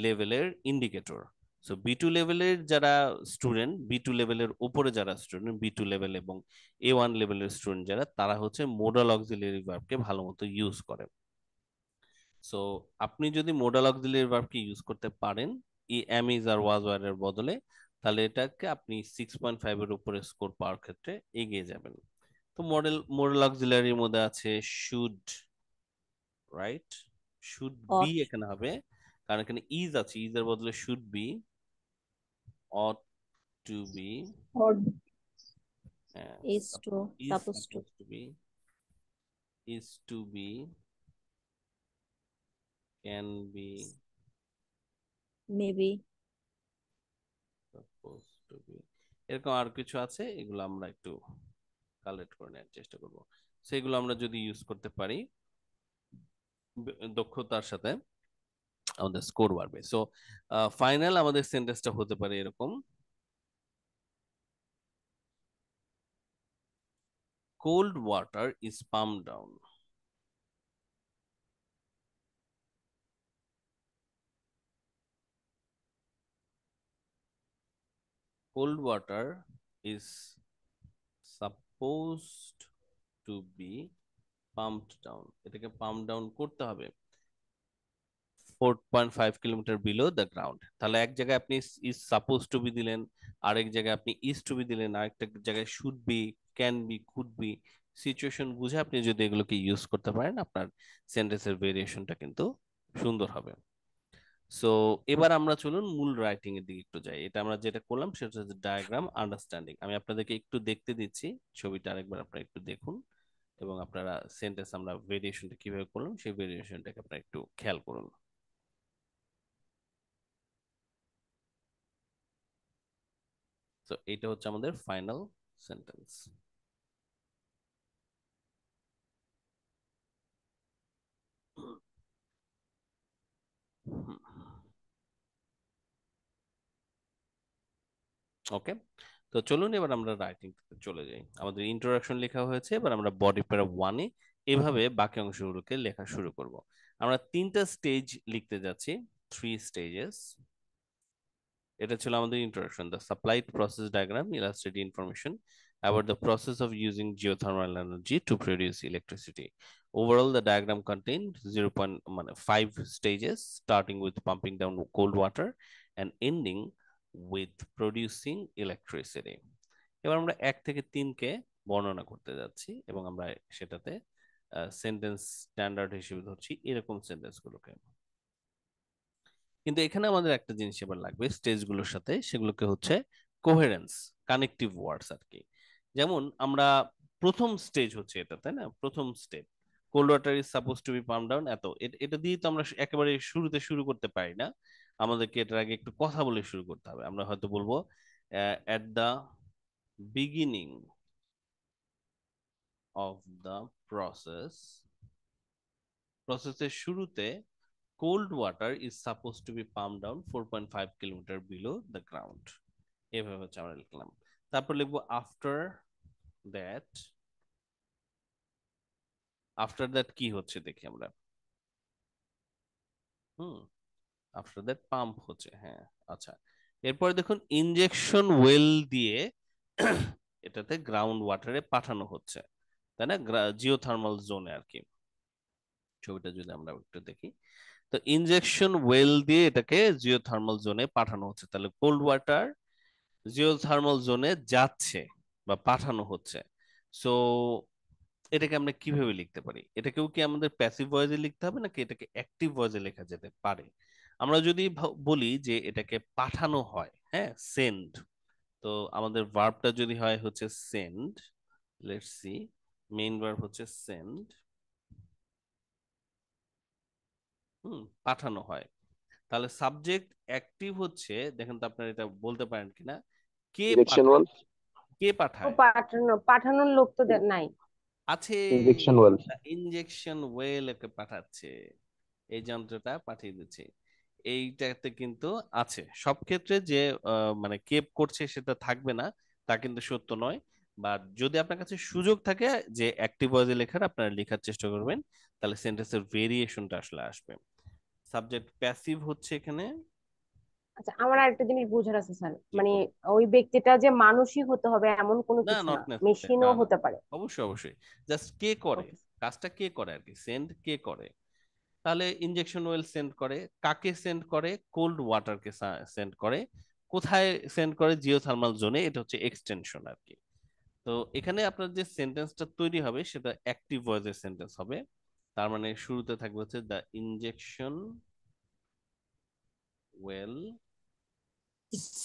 লেভেলের ইন্ডিকেটর। সো B2 লেভেলের যারা স্টুডেন্ট, B2 লেভেলের উপরে যারা স্টুডেন্ট, B2 লেভেল এবং A1 লেভেলের স্টুডেন্ট যারা, তারা হচ্ছে মোডাল অক্সিলারি ভার্বকে ভালো মতো ইউজ করে। সো আপনি যদি মোডাল অক্সিলারি ভার্বকে ইউজ করতে পারেন am is are was were এর বদলে, তাহলে এটাকে আপনি 6.5 এর উপরে স্কোর পাওয়ার ক্ষেত্রে এগিয়ে যাবেন। তো মোডাল অক্সিলারির মধ্যে আছে should, right, should be Ought. এখানে হবে, কারণ এখানে ইজ আছে, ইজ এর বদলে should be, ought to be, Is to, is supposed to. Suppose to be, is to be, can be, Maybe. Suppose to be, এরকম আর কিছু আছে, এগুলো আমরা একটু কালেক্ট করে নেওয়ার চেষ্টা করব। সেগুলো আমরা যদি ইউজ করতে পারি দক্ষতার সাথে, আমাদের স্কোর বাড়বে। সো ফাইনাল আমাদের সেন্টেন্সটা হতে পারে এরকম, cold water is pumped down. Cold water is supposed to be pumped down. এটাকে পাম্প ডাউন করতে হবে 4.5 কিলোমিটার বিলো দ্য গ্রাউন্ড। তাহলে এক জায়গায় আপনি ইজ সাপোজ টু বি দিলেন, আরেক জায়গায় আপনি ইজ টু বি দিলেন, আরেকটা জায়গায় should be, can B, could be, situation বুঝে আপনি যদি এগুলোকে ইউজ করতে পারেন আপনার সেন্টেন্সের ভেরিয়েশনটা কিন্তু সুন্দর হবে। সো এবার আমরা চলুন মূল রাইটিং এর দিকে একটু যাই। এটা আমরা যেটা করলাম সেটা হচ্ছে ডায়াগ্রাম আন্ডারস্ট্যান্ডিং। আমি আপনাদেরকে একটু দেখতে দিচ্ছি ছবিটা, আরেকবার আপনারা একটু দেখুন এবং আপনারা সেন্টেন্স আমরা ভেরিয়েশনটা কিভাবে করলাম সেই ভেরিয়েশনটাকে আপনারা একটু খেয়াল করুন। তো এটা হচ্ছে আমাদের ফাইনাল সেন্টেন্স। ওকে, তো চলুন এবার আমরা রাইটিং চলে যাই। আমাদের ইন্ট্রোডাকশন লেখা হয়েছে, এবার আমরা বডি প্যারা 1-এ এভাবে বাকি অংশগুলোকে লেখা শুরু করব। আমরা 3টা স্টেজ লিখতে যাচ্ছি, 3 স্টেজেস। এটা ছিল আমাদের introduction. The supplied process diagram illustrates information about the process of using geothermal energy to produce electricity. Overall, the diagram contained 0.5 stages, starting with pumping down cold water and ending with producing electricity. এবার আমরা 1 থেকে 3 কে বর্ণনা করতে যাচ্ছি এবং আমরা সেটাতে sentence standard হিসেবে ধরছি এরকম সেন্টেন্স গুলোকে। কিন্তু এখানে আমাদের একটা জিনিস এবার লাগবে স্টেজগুলোর সাথে, সেগুলোকে হচ্ছে কোহেরেন্স, কানেকটিভ ওয়ার্ডস আর কি। যেমন আমরা প্রথম স্টেজ হচ্ছে এটা, তাই না? প্রথম step cold water is suppose to be pump down, এত এটা দিয়ে তো আমরা একেবারে শুরুতে শুরু করতে পারি না, আমাদেরকে এটার আগে একটু কথা বলে শুরু করতে হবে। আমরা হয়তো বলবো at the beginning of the প্রসেসের শুরুতে cold water is supposed to be pumped down 4.5 kilometer below the ground. এভাবে হচ্ছে আমরা লিখলাম। তারপর লিখবো after that কি হচ্ছে দেখি আমরা। আফটার দ্যাট পাম্প হচ্ছে, হ্যাঁ আচ্ছা। এরপর দেখুন ইনজেকশন ওয়েল দিয়ে এটাতে গ্রাউন্ড ওয়াটারে পাঠানো হচ্ছে, তাই না? জিওথার্মাল জোনে আর কি। ছবিটা যদি আমরা একটু দেখি, তো ইনজেকশন ওয়েল দিয়ে এটাকে জিওথার্মাল জোনে পাঠানো হচ্ছে। তাহলে কোল্ড ওয়াটার জিওথার্মাল জোনে যাচ্ছে বা পাঠানো হচ্ছে। সো এটাকে আমরা কিভাবে লিখতে পারি? এটাকেও কি আমাদের প্যাসিভ ভয়েসে লিখতে হবে নাকি এটাকে অ্যাক্টিভ ভয়েসে লেখা যেতে পারে? আমরা যদি বলি যে এটাকে পাঠানো হয়, হ্যাঁ সেন্ড, তো আমাদের ভার্বটা যদি হয় হচ্ছে send, let's see, main verb হচ্ছে সেন্ড, পাঠানো হয়। তাহলে সাবজেক্ট অ্যাক্টিভ হচ্ছে, দেখেন তো আপনারা এটা বলতে পারেন কিনা, কে ইনজেকশন ওয়েল, কে ও পাঠায়? পাঠানোর লোক তো নাই। আছে, ইনজেকশন ওয়েল। ইনজেকশন ওয়েল একে পাঠাচ্ছে, এই যন্ত্রটা পাঠিয়ে দিচ্ছে। এইটাতে কিন্তু আছে। সব ক্ষেত্রে যে মানে কে করছে সেটা থাকবে না তা কিন্তু সত্য নয়। বা যদি আপনার কাছে সুযোগ থাকে যে অ্যাক্টিভ ভয়েসে লেখার, আপনারা লেখার চেষ্টা করবেন, তাহলে সেন্টেন্সের ভেরিয়েশনটা আসলে আসবে। সাবজেক্ট প্যাসিভ হচ্ছে এখানে। আচ্ছা, আমার আরেকটা জিনিস বোঝার আছে স্যার, জি মানে বলুন। ওই ব্যক্তিটা যে মানুষই হতে হবে এমন কোনো না, কিছু নট না, নেসেসারি, না মেশিনও না, হতে পারে। অবশ্যই অবশ্যই, জাস্ট কে করে, ওকে। কাজটা কে করে আর কি, সেন্ড কে করে। তাহলে ইনজেকশন ওয়েল সেন্ড করে, কাকে সেন্ড করে? কোল্ড ওয়াটারকে সেন্ড করে। কোথায় সেন্ড করে? জিওথার্মাল জোনে, এটা হচ্ছে এক্সটেনশন আর কি। তো এখানে আপনার যে সেন্টেন্সটা তৈরি হবে সেটা অ্যাক্টিভ ভয়েসের সেন্টেন্স হবে। তার মানে শুরুতে থাকবে হচ্ছে the injection well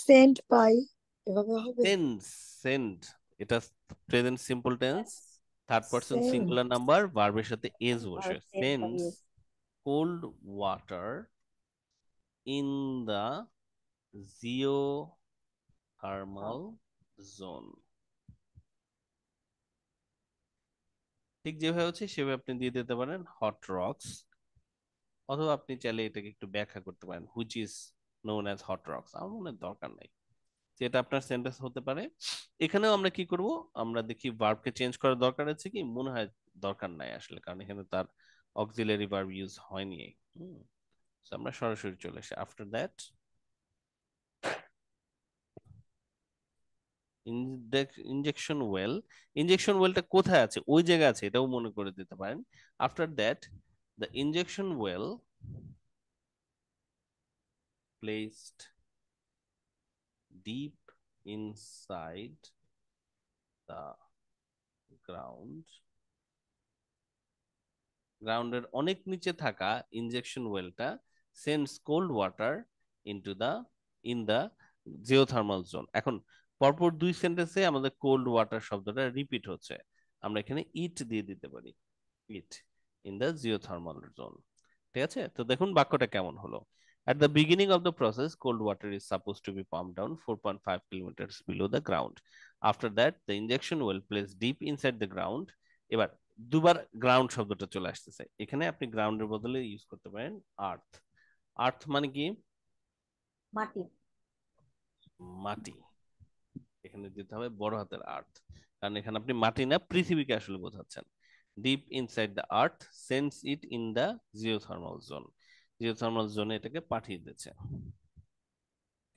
send by, এভাবে হবে। সেন্ড, সেন্ড, এটা present simple tense, third person send singular number, ভার্বের সাথে এস বসে। Send by. Sends cold water in the geothermal zone. ঠিক যেভাবে হচ্ছে সেভাবে আপনি দিয়ে দিতে পারেন হট রক্স, অথবা আপনি চাইলে এটাকে একটু ব্যাখ্যা করতে পারেন which is known as hot rocks. আমার মনে হয় দরকার নাই, যেটা আপনার সেন্টেন্স হতে পারে। এখানেও আমরা কি করব, আমরা দেখি ভার্বকে চেঞ্জ করার দরকার আছে কি, মনে হয় দরকার নাই আসলে, কারণ এখানে তার অক্সিলারি ভার্ব ইউজ হয়নি। So আমরা সরাসরি চলে আসি after that injection well. Injection ওয়েলটা কোথায় আছে? ওই জায়গায় আছে, এটাও মনে করে দিতে পারেন। After that the injection well placed deep inside the ground, গ্রাউন্ডের অনেক নিচে থাকা ইনজেকশন ওয়েলটা sends cold water in the geothermal zone. এখন পরপর দুই সেন্টেন্সে আমাদের কোল্ড ওয়াটার শব্দটা রিপিট হচ্ছে, আমরা এখানে ইট দিয়ে দিতে পারি, ইট ইন দ্য জিওথার্মাল জোন। ঠিক আছে, তো দেখুন বাক্যটা কেমন হলো। At the beginning of the process, cold water is supposed to be pumped down 4.5 kilometers below the ground. After that, the injection well placed deep inside the ground. এবার দুবার ground শব্দটা চলে আসতেছে, এখানে আপনি গ্রাউন্ডের বদলে ইউজ করতে পারেন আর্থ। আর্থ মানে কি? মাটি। মাটি। এখানে দিতে হবে বড় হাতের আর্থ, কারণ এখানে আপনি মাটি না পৃথিবীকে আসলে বোঝাচ্ছেন। Deep inside the earth sends it in the geothermal zone, geothermal জোনে এটাকে পাঠিয়ে দিচ্ছে।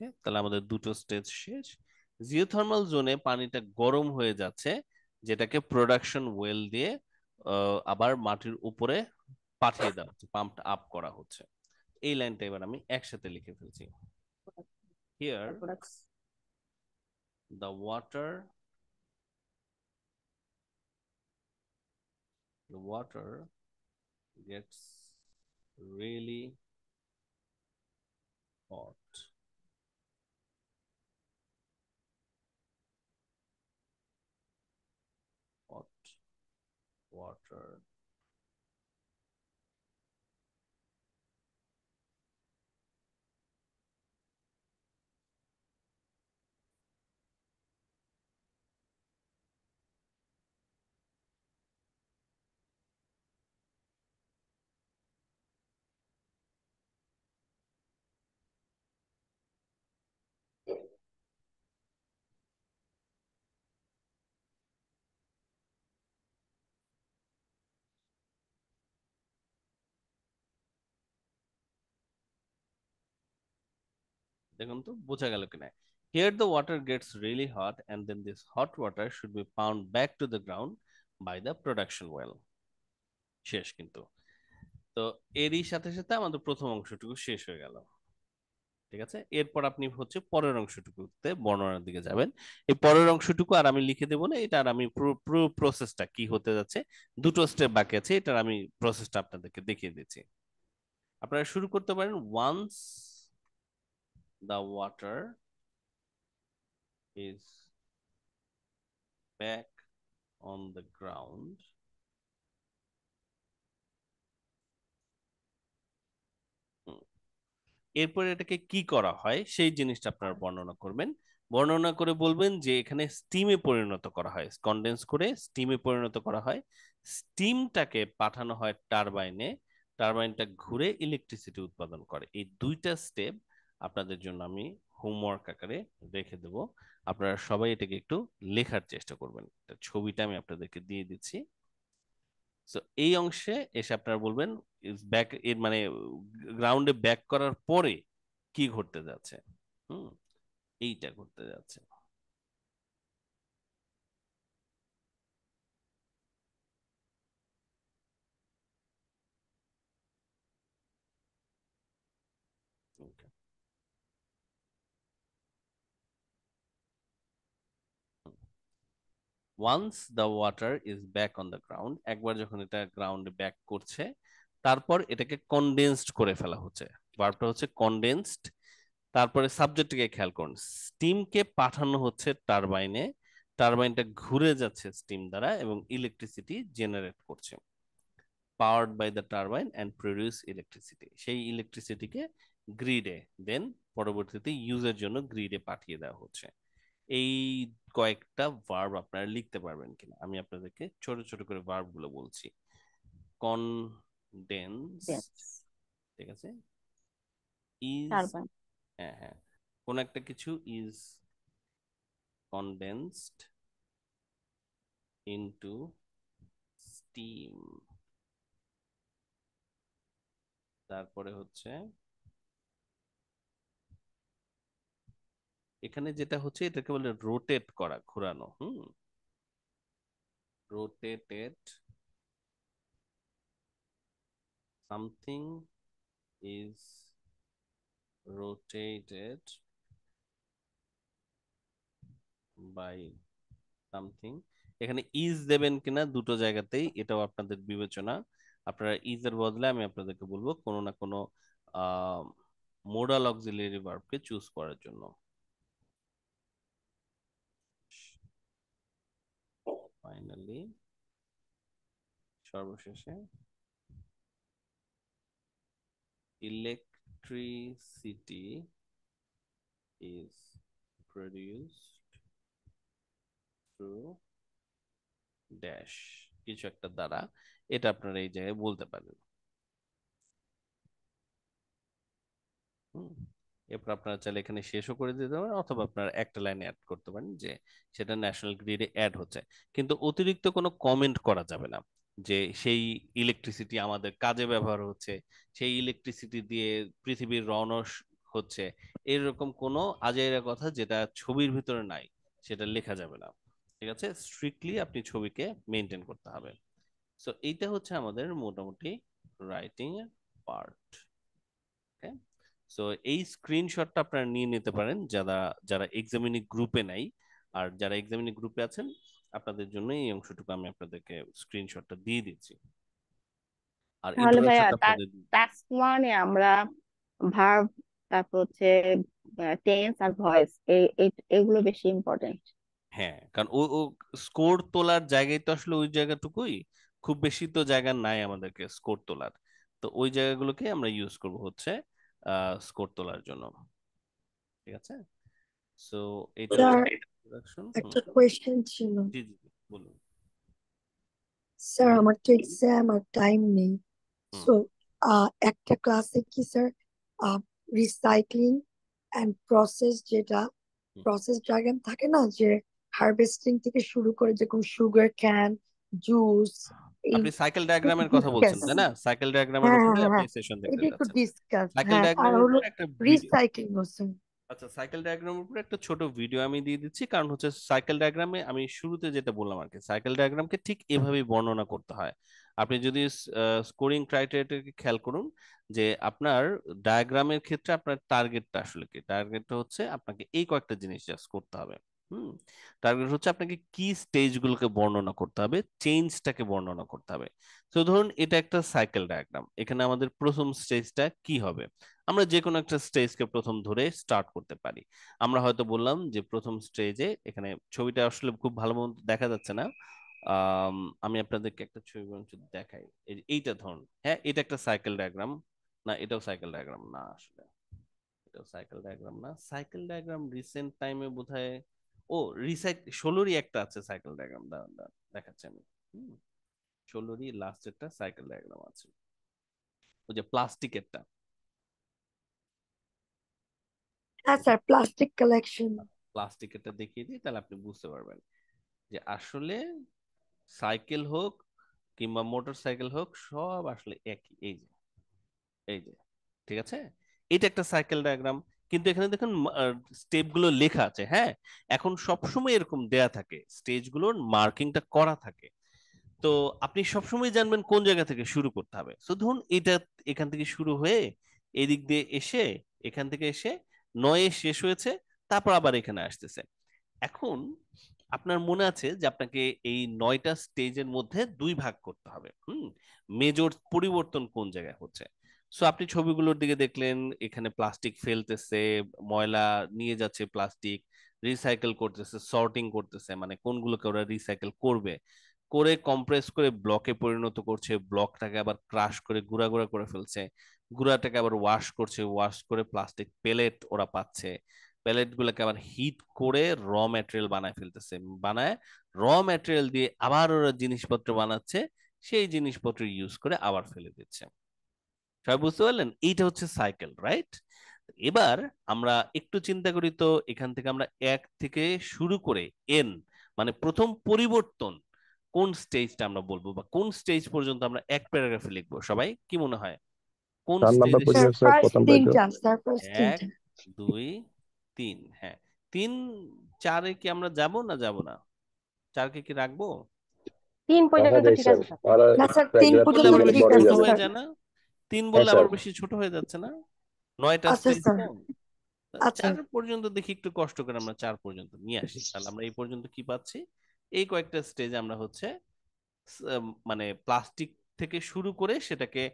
ওকে, তাহলে আমাদের দুটো স্টেজ শেষ। জিওথার্মাল জোনে পানিটা গরম হয়ে যাচ্ছে, যেটাকে প্রোডাকশন ওয়েল দিয়ে আবার মাটির উপরে পাঠিয়ে দেওয়া হচ্ছে, পাম্পড আপ করা হচ্ছে। এই লাইনটা এবার আমি একসাথে লিখে ফেলছি। Here products. the water gets really hot. Hot water দেখুন তো বোঝা গেল কিনা। Here the water gets really hot and then this hot water should be pumped back to the ground by the production well. শেষ কিন্তু। তো এরই সাথে সাথে আমাদের প্রথম অংশটুকু শেষ হয়ে গেল। ঠিক আছে, এরপর আপনি হচ্ছে পরের অংশটুকুতে বর্ণনার দিকে যাবেন। এই পরের অংশটুকু আর আমি লিখে দেবো না, এটা আর আমি পুরো প্রসেসটা কি হতে যাচ্ছে, দুটো স্টেপ বাকি আছে, এটার আমি প্রসেসটা আপনাদেরকে দেখিয়ে দিচ্ছি। আপনারা শুরু করতে পারেন, once the water is back on the ground, এরপরে এটাকে কি করা হয় সেই জিনিসটা আপনারা বর্ণনা করবেন। বর্ণনা করে বলবেন যে এখানে স্টিমে পরিণত করা হয়, কনডেন্স করে স্টিমে পরিণত করা হয়, স্টিমটাকে পাঠানো হয় টারবাইনে, টারবাইনটা ঘুরে ইলেকট্রিসিটি উৎপাদন করে। এই দুইটা স্টেপ আপনাদের জন্য আমি হোমওয়ার্ক আকারে রেখে দেব, আপনারা সবাই এটাকে একটু লেখার চেষ্টা করবেন। ছবিটা আমি আপনাদেরকে দিয়ে দিচ্ছি। সো এই অংশে এসে আপনারা বলবেন ব্যাক, এর মানে গ্রাউন্ডে ব্যাক করার পরে কি ঘটতে যাচ্ছে। হুম, এইটা ঘটতে যাচ্ছে। Okay. Once the water is back on the ground, একবার যখন এটা গ্রাউন্ডে ব্যাক করছে, তারপর এটাকে কনডেন্সড করে ফেলা হচ্ছে, ভার্বটা হচ্ছে কনডেন্সড। তারপরে সাবজেক্টকে খেয়াল করুন, স্টিমকে পাঠানো হচ্ছে টারবাইনে, টারবাইনটা ঘুরে যাচ্ছে স্টিম দ্বারা এবং ইলেকট্রিসিটি জেনারেট করছে, powered by the turbine and produce electricity. সেই ইলেকট্রিসিটিকে গ্রিডে দেন পরবর্তীতে ইউজের জন্য গ্রিডে পাঠিয়ে দেওয়া হচ্ছে। এই কয়েকটা ভার্ব আপনারা লিখতে পারবেন কিনা আমি আপনাদেরকে ছোট ছোট করে ভার্ব গুলো বলছি। Condense, Yes. ঠিক আছে, ইজ, Carbon. হ্যাঁ হ্যাঁ, কোন একটা কিছু ইজ কনডেন্সড ইনটু স্টিম, তারপরে হচ্ছে এখানে যেটা হচ্ছে এটাকে বলে রোটেট করা, ঘোরানো। Rotated, something is rotated by something। এখানে ইজ দেবেন কিনা দুটো জায়গাতেই, এটাও আপনাদের বিবেচনা। আপনারা ইজ এর বদলে আমি আপনাদেরকে বলবো কোনো না কোনো মোডাল অক্সিলিয়ারি ভার্বকে চুজ করার জন্য। ফাইনালি সর্বশেষে electricity is produced through dash কিছু একটা দ্বারা, এটা আপনারা এই জায়গায় বলতে পারেন। এরপর আপনারা চাইলে এখানে শেষও করে দিতে পারেন, অথবা আপনারা একটা লাইনে অ্যাড করতে পারেন যে সেটা ন্যাশনাল গ্রিডে অ্যাড হচ্ছে, কিন্তু অতিরিক্ত কোনো কমেন্ট করা যাবে না যে সেই ইলেকট্রিসিটি আমাদের কাজে ব্যবহার হচ্ছে, সেই ইলেকট্রিসিটি দিয়ে পৃথিবীর রনস হচ্ছে এরকম কোনো আজাইরা কথা যেটা ছবির ভিতরে নাই সেটা লেখা যাবে না। ঠিক আছে, স্ট্রিক্টলি আপনি ছবিকে মেনটেন করতে হবে। সো এইটা হচ্ছে আমাদের মোটামুটি রাইটিং এর পার্ট। ওকে, সো এই স্ক্রিনশটটা আপনারা নিয়ে নিতে পারেন যারা যারা এক্সামিনি গ্রুপে নাই। আর যারা এক্সামিনি গ্রুপে আছেন আপনাদের জন্য এই অংশটুকু আমি আপনাদেরকে স্ক্রিনশটটা দিয়ে দিচ্ছি, আর তাহলে ভাইয়া ইন্ট্রোডাকশনটা আপনাদের টাস্ক ওয়ানে আমরা ভার্ব, তারপর হচ্ছে টেন্স আর ভয়েস, এগুলো বেশি ইম্পর্টেন্ট। হ্যাঁ, কারণ ও ও স্কোর তোলার জায়গায় তো আসলে ওই জায়গাটুকুই, খুব বেশি তো জায়গা নাই আমাদেরকে স্কোর তোলার। তো ওই জায়গাগুলোকে আমরা ইউজ করব হচ্ছে স্কোর তোলার জন্য। ঠিক আছে, সো এটা হচ্ছে স্যার ইন্ট্রোডাকশন। একটা কোয়েশ্চেন ছিল। জি জি জি, বলুন। স্যার আমার তো এক্সাম আর টাইম নেই, হুম। সো একটা ক্লাসে কি স্যার রিসাইক্লিং এন্ড প্রসেস, যেটা হুম। প্রসেস ডায়াগ্রাম থাকে না, যে হারভেস্টিং থেকে শুরু করে যেরকম সুগার ক্যান, জুস, এই আপনি সাইকেল ডায়াগ্রামের কথা বলছেন ডিসকাস। তাই না? সাইকেল ডায়াগ্রামের হ্যাঁ উপরে হ্যাঁ আপনি হ্যাঁ, সেশন দেখতে এটা একটু যাচ্ছেন। ডিসকাস, সাইকেল হ্যাঁ, আর ডায়াগ্রামের হলো উপরে একটা ভিডিও, রিসাইক্লিং স্যার। আচ্ছা সাইকেল ডায়াগ্রামের উপরে একটা ছোট ভিডিও আমি দিয়ে দিচ্ছি। কারণ হচ্ছে সাইকেল ডায়াগ্রামে আমি শুরুতে যেটা বললাম আর কি, সাইকেল ডায়াগ্রামকে ঠিক এভাবেই বর্ণনা করতে হয়। আপনি যদি স্কোরিং ক্রাইটেরিয়াটাকে খেয়াল করুন, যে আপনার ডায়াগ্রামের ক্ষেত্রে আপনার টার্গেটটা আসলে কি, টার্গেটটা হচ্ছে আপনাকে এই কয়েকটা জিনিস জাস্ট করতে হবে। হুম, টার্গেট হচ্ছে আপনাকে কি স্টেজগুলোকে বর্ণনা করতে হবে, চেঞ্জটাকে বর্ণনা করতে হবে। তো ধরুন এটা একটা সাইকেল ডায়াগ্রাম, এখানে আমাদের প্রথম স্টেজটা কি হবে, আমরা যে কোনো একটা স্টেজকে প্রথম ধরে স্টার্ট করতে পারি। আমরা হয়তো বললাম যে প্রথম স্টেজে, এখানে ছবিটা আসলে খুব ভালো মতো দেখা যাচ্ছে না, আম, আমি আপনাদেরকে একটা ছবি বরঞ্চ দেখাই। এইটা ধরুন, হ্যাঁ এটা একটা সাইকেল ডায়াগ্রাম, না এটাও সাইকেল ডায়াগ্রাম না, আসলে এটাও সাইকেল ডায়াগ্রাম না। সাইকেল ডায়াগ্রাম রিসেন্ট টাইমে বোধহয়, ও রিসাইকেল 16রই একটা আছে সাইকেল ডায়াগ্রাম, দাঁড়ান দাঁড়ান দেখাচ্ছি আমি। 16রই লাস্টেরটা সাইকেল ডায়াগ্রাম আছে, ওই যে প্লাস্টিকেরটা। হ্যাঁ স্যার, প্লাস্টিক কালেকশন। প্লাস্টিকেরটা দেখিয়ে দিই, তাহলে আপনি বুঝতে পারবেন যে আসলে সাইকেল হোক কিংবা মোটর সাইকেল হোক সব আসলে একই। এই যে, এই যে, ঠিক আছে, এটা একটা সাইকেল ডায়াগ্রাম। কিন্তু এখানে দেখুন স্টেপ গুলো লেখা আছে। হ্যাঁ, এখন সবসময় এরকম দেয়া থাকে, স্টেজ গুলোর মার্কিংটা করা থাকে। তো আপনি সবসময় জানবেন কোন জায়গা থেকে শুরু করতে হবে। তো ধরুন এটা এখান থেকে শুরু হয়ে এদিক দিয়ে এসে, এখান থেকে এসে 9-এ শেষ হয়েছে, তারপর আবার এখানে আসতেছে। এখন আপনার মনে আছে যে আপনাকে এই 9টা স্টেজের মধ্যে 2 ভাগ করতে হবে। মেজর পরিবর্তন কোন জায়গায় হচ্ছে। সো আপনি ছবিগুলোর দিকে দেখলেন, এখানে প্লাস্টিক ফেলতেছে, ময়লা নিয়ে যাচ্ছে, প্লাস্টিক রিসাইকেল করতেছে, সর্টিং করতেছে, মানে কোনগুলোকে ওরা রিসাইকেল করবে, করে কম্প্রেস করে ব্লকে পরিণত করছে, ব্লকটাকে আবার ক্রাশ করে গুঁড়া গুঁড়া করে ফেলছে, গুঁড়াটাকে আবার ওয়াশ করছে, ওয়াশ করে প্লাস্টিক পেলেট ওরা পাচ্ছে, প্যালেট গুলোকে আবার হিট করে র ম্যাটেরিয়াল বানায় ফেলতেছে, বানায় র ম্যাটেরিয়াল দিয়ে আবার ওরা জিনিসপত্র বানাচ্ছে, সেই জিনিসপত্র ইউজ করে আবার ফেলে দিচ্ছে। সবাই বুঝতে পারলেন? এইটা হচ্ছে সাইকেল, রাইট? এবার আমরা একটু চিন্তা করি তো, এখান থেকে আমরা 1 থেকে শুরু করে এন, মানে প্রথম পরিবর্তন কোন স্টেজটা আমরা বলবো, বা কোন স্টেজ পর্যন্ত আমরা এক প্যারাগ্রাফে লিখবো, সবাই কি মনে হয় কোন 4 নাম্বার স্টেজে? স্যার পজিশন স্যার, ফার্স্ট প্রথম প্যারাগ্রাফ। তিনটা, স্যার ফার্স্ট 1 তিনটা। 2 3, হ্যাঁ 3 4-এ কি আমরা যাব না যাব না? 4-কে কি রাখবো? 3 রাখা পর্যন্ত যায় ঠিক স্যার, আছে স্যার। আর না স্যার, 3 3 প্যারাগ্রাফ বললে পর্যন্ত আবার গেলে বেশি ঠিক বড় হয়ে ছোট আছে যাবে। হয়ে স্যার। যায় না? 3 হ্যাঁ বললে স্যার। আবার বেশি ছোট হয়ে যাচ্ছে না? 9টা আচ্ছা স্টেজ স্যার, তো, আচ্ছা 4 পর্যন্ত দেখি একটু কষ্ট করে আমরা 4 পর্যন্ত নিয়ে আসি। তাহলে আমরা এই পর্যন্ত কি পাচ্ছি, এই কয়েকটা স্টেজ আমরা হচ্ছে মানে প্লাস্টিক থেকে শুরু করে সেটাকে,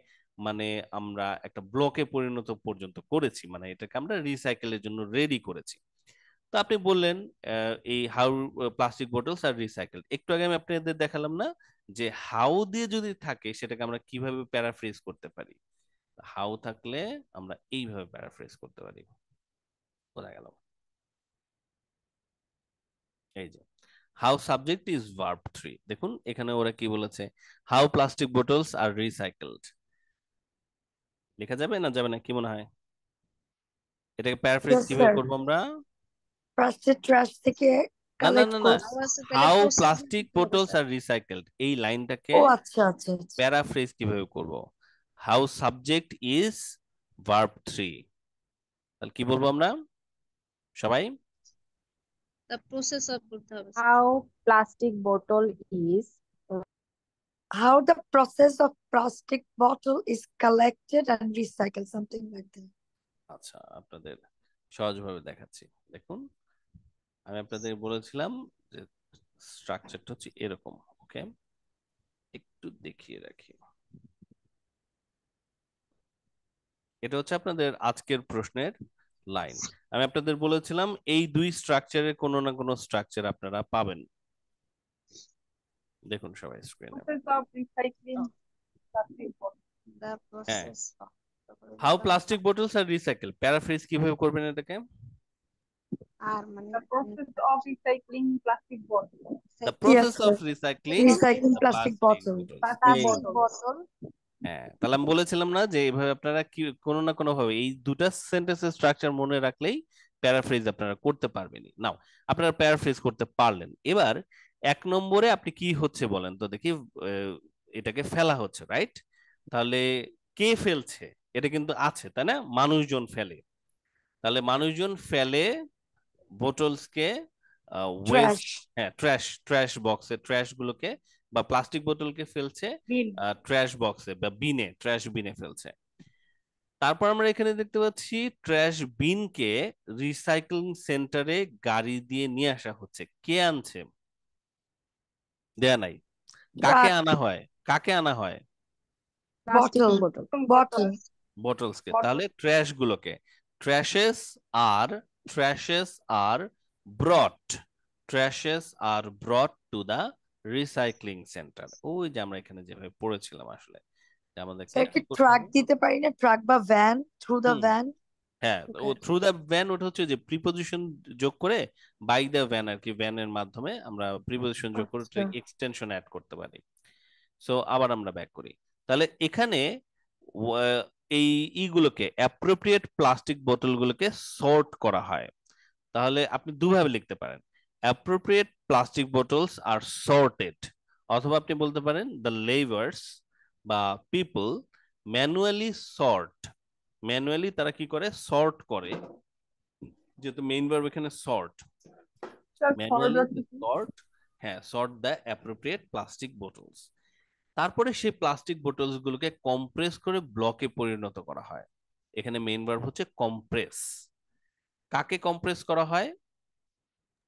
মানে আমরা একটা ব্লকে পরিণত পর্যন্ত করেছি, মানে এটাকে আমরা রিসাইকেলের জন্য রেডি করেছি। তো আপনি বললেন এই how plastic bottles are recycle, একটু আগে আমি আপনাদের দেখালাম না যে হাউ দিয়ে যদি থাকে সেটাকে আমরা কিভাবে প্যারাফ্রেজ করতে পারি। হাউ থাকলে আমরা এইভাবে প্যারাফ্রেজ করতে পারি। বোঝা গেল? এই যে হাউ সাবজেক্ট ইজ ভার্ব 3, দেখুন এখানে ওরা কি বলেছে, how plastic bottles are recycled. লেখা যাবে না যাবে না, কি মনে হয়? এটাকে প্যারাফ্রেজ ইয়েস কিভাবে স্যার, করবো আমরা? ফার্স্টে ট্রাশ থেকে না না কালেক্ট না না, হাউ আছে তাহলে হাউ প্রসেস প্লাস্টিক দিতে হবে বোটলস স্যার। আর রিসাইকেলড, এই লাইনটাকে ও আচ্ছা আচ্ছা আচ্ছা। প্যারাফ্রেজ কিভাবে করব? হাউ সাবজেক্ট ইজ ভার্ব 3, তাহলে কি বলবো আমরা সবাই? the process of করতে হবে sir. How plastic bottle is How the process of plastic bottle is collected and recycled, something like that. আচ্ছা, আপনাদের সহজভাবে দেখাচ্ছি। দেখুন, আমি আপনাদের বলেছিলাম যে স্ট্রাকচারটা হচ্ছে এরকম। ওকে, একটু দেখিয়ে রাখি। এটা হচ্ছে আপনাদের আজকের প্রশ্নের লাইন। আমি আপনাদের বলেছিলাম এই দুই স্ট্রাকচারের কোনো না কোনো স্ট্রাকচার আপনারা পাবেন। দেখুন সবাই স্ক্রিনে। process of recycling plastic bottle? the process of how plastic bottles are recycle, paraphrase কিভাবে করবেন এটাকে? আর মানে The process of recycling plastic bottle. The process Yes, of sir. Recycling Recycling the plastic plastic bottle. Bottles. Plastic plastic bottle. bottle হ্যাঁ, তাহলে আমি বলেছিলাম না যে এইভাবে আপনারা কি কোনো না কোনো ভাবে এই দুটা সেন্টেন্সের স্ট্রাকচার মনে রাখলেই প্যারাফ্রেজ আপনারা করতে পারবেনই। নাও আপনারা প্যারাফ্রেজ করতে পারলেন। এবার 1 নম্বরে আপনি কি হচ্ছে বলেন তো দেখি। এটাকে ফেলা হচ্ছে, রাইট? তাহলে কে ফেলছে? এটা কিন্তু আছে, তাই না? মানুষজন ফেলে। তাহলে মানুষজন ফেলে বোটলসকে ওয়েস্ট, Trash. হ্যাঁ ট্র্যাশ, ট্র্যাশ বক্সে ট্র্যাশ গুলোকে বা প্লাস্টিক বোতলকে ফেলছে Bin. ট্র্যাশ বক্সে বা বিনে, ট্র্যাশ বিনে ফেলছে। তারপর আমরা এখানে দেখতে পাচ্ছি ট্র্যাশ বিনকে রিসাইক্লিং সেন্টারে গাড়ি দিয়ে নিয়ে আসা হচ্ছে। কে আনছে? দেয়া নাই। কাকে Truck. আনা হয়? কাকে আনা হয়? Plastic Bottle. bottle. Bottle. বোটলসকে। Bottle. তাহলে ট্র্যাশ গুলোকে trashes are trashes are brought, trashes are brought to the recycling centre. ওই যে আমরা এখানে যেভাবে পড়েছিলাম আসলে, যে আমাদেরকে Sir, কি একটি করতে ট্রাক হবে? দিতে পারি না? ট্রাক বা van, through the hmm, van. হ্যাঁ, ও থ্রু দ্য ভ্যান, ওটা হচ্ছে যে প্রিপোজিশন যোগ করে বাই দ্য ভ্যান আর কি, ভ্যানের মাধ্যমে আমরা প্রিপোজিশন যোগ করে আচ্ছা। এক্সটেনশন অ্যাড করতে পারি। সো আবার আমরা ব্যাক করি। তাহলে এখানে ওয়া- এই ইগুলোকে অ্যাপ্রোপ্রিয়েট প্লাস্টিক বোতলগুলোকে সর্ট করা হয়। তাহলে আপনি দুভাবে লিখতে পারেন, appropriate plastic bottles are sorted, অথবা আপনি বলতে পারেন দ্য লেবার্স বা পিপল ম্যানুয়ালি সর্ট, ম্যানুয়ালি তারা কি করে? সর্ট করে, যেহেতু মেইন ভার্ব এখানে sort, Sir, manually forward to sort, হ্যাঁ sort the appropriate plastic bottles. তারপরে সেই প্লাস্টিক বোতলস গুলোকে কম্প্রেস করে ব্লকে পরিণত করা হয়। এখানে মেইন ভার্ব হচ্ছে কম্প্রেস। কাকে কম্প্রেস করা হয়?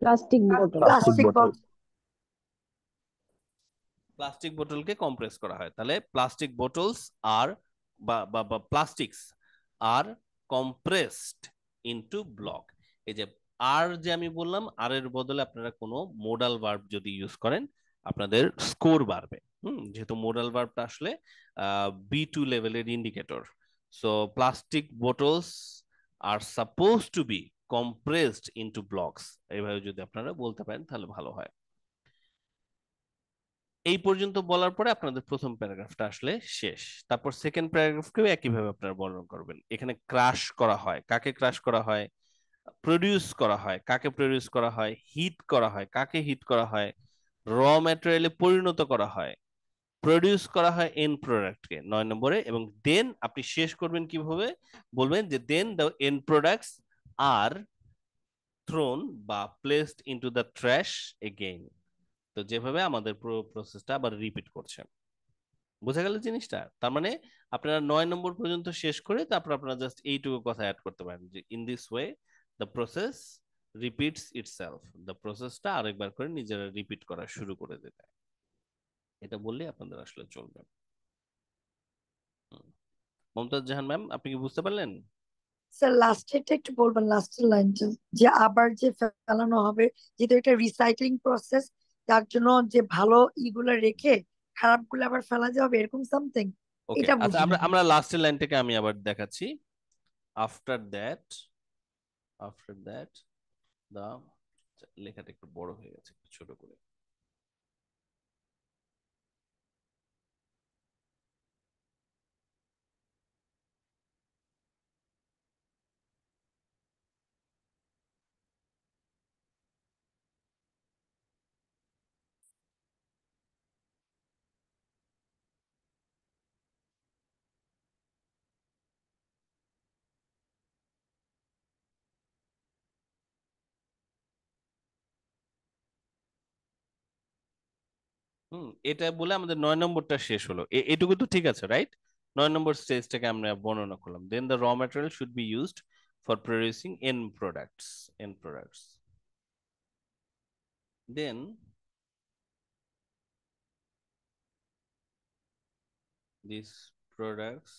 plastic bottle. প্লাস্টিক প্লাস্টিক বোতল। বটল। প্লাস্টিক বোতলকে কম্প্রেস করা হয়। তাহলে প্লাস্টিক বোতলস আর বা প্লাস্টিক্স আর কম্প্রেসড ইনটু ব্লক। এই যে আর যে আমি বললাম, আর এর বদলে আপনারা কোনো মোডাল ভার্ব যদি ইউজ করেন আপনাদের স্কোর বাড়বে। যেহেতু মোডাল ভার্বটা আসলে B2 লেভেলের indicator. So plastic bottles are suppose to be compressed into blocks, এইভাবে যদি আপনারা বলতে পারেন তাহলে ভালো হয়। এই পর্যন্ত বলার পরে আপনাদের প্রথম প্যারাগ্রাফটা আসলে শেষ। তারপর সেকেন্ড প্যারাগ্রাফকেও একইভাবে আপনারা বর্ণনা করবেন। এখানে ক্রাশ করা হয়, কাকে ক্রাশ করা হয়? প্রডিউস করা হয়, কাকে প্রডিউস করা হয়? হিট করা হয়, কাকে হিট করা হয়? র ম্যাটেরিয়ালে পরিণত করা হয়, প্রডিউস করা হয় এন্ড প্রোডাক্টকে 9 নম্বরে। এবং দেন আপনি শেষ করবেন কিভাবে? বলবেন যে then the end products are thrown বা placed into the trash again. তো যেভাবে আমাদের পুরো প্রসেসটা আবার রিপিট করছে। বোঝা গেল জিনিসটা? তার মানে আপনারা 9 নম্বর পর্যন্ত শেষ করে তারপর আপনারা জাস্ট এইটুকু কথা অ্যাড করতে পারেন যে in this way the process repeats itself, the প্রসেসটা আরেকবার করে নিজেরা রিপিট করা শুরু করে দিতে। এটা বললে আপনাদের আসলে চলবে। হুম। মমতাজ জাহান ম্যাম, আপনি কি বুঝতে পারলেন? স্যার লাস্টেরটা একটু বলবেন, লাস্টের লাইনটা, যে আবার যে ফেলানো হবে, যেহেতু এটা রিসাইক্লিং প্রসেস, তার জন্য যে ভালো ইগুলো রেখে খারাপ গুলো আবার ফেলা যাবে, এরকম সামথিং। ওকে, এটা আচ্ছা বুঝিনি। আমরা লাস্টের লাইনটাকে আমি আবার দেখাচ্ছি। After that, after that the, লেখাটা একটু বড় হয়ে গেছে, একটু ছোট করে। এটা বলে আমাদের 9 নম্বরটা শেষ হলো। এটুকু তো ঠিক আছে, রাইট? 9 নম্বর স্টেজটাকে আমরা বর্ণনা করলাম। Then the raw material should be used for producing end products. Then these products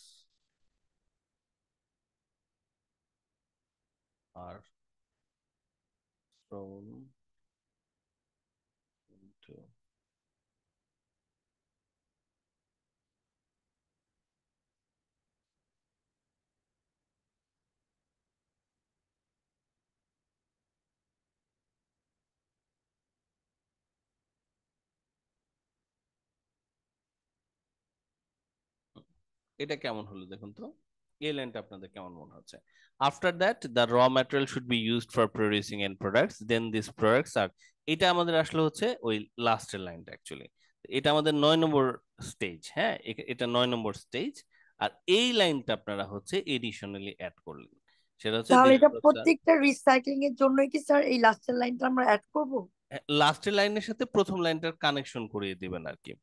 are thrown into এটা কেমন হলো দেখুন তো, এই লাইনটা আপনাদের কেমন মনে হচ্ছে? After that the raw material should be used for producing end products, then this products are, এটা আমাদের আসলে হচ্ছে ওই লাস্টের লাইনটা অ্যাকচুয়ালি। এটা আমাদের 9 নম্বর স্টেজ। হ্যাঁ, এটা 9 নম্বর স্টেজ। আর এই লাইনটা আপনারা হচ্ছে এডিশনালি অ্যাড করলেন, সেটা হচ্ছে তাহলে দিস এটা প্রোডাক্টস আর। প্রত্যেকটা রিসাইক্লিং এর জন্যই কি স্যার এই লাস্টের লাইনটা আমরা অ্যাড করব? লাস্টের লাইনের সাথে প্রথম লাইনটার কানেকশন করিয়ে দিবেন আর কি।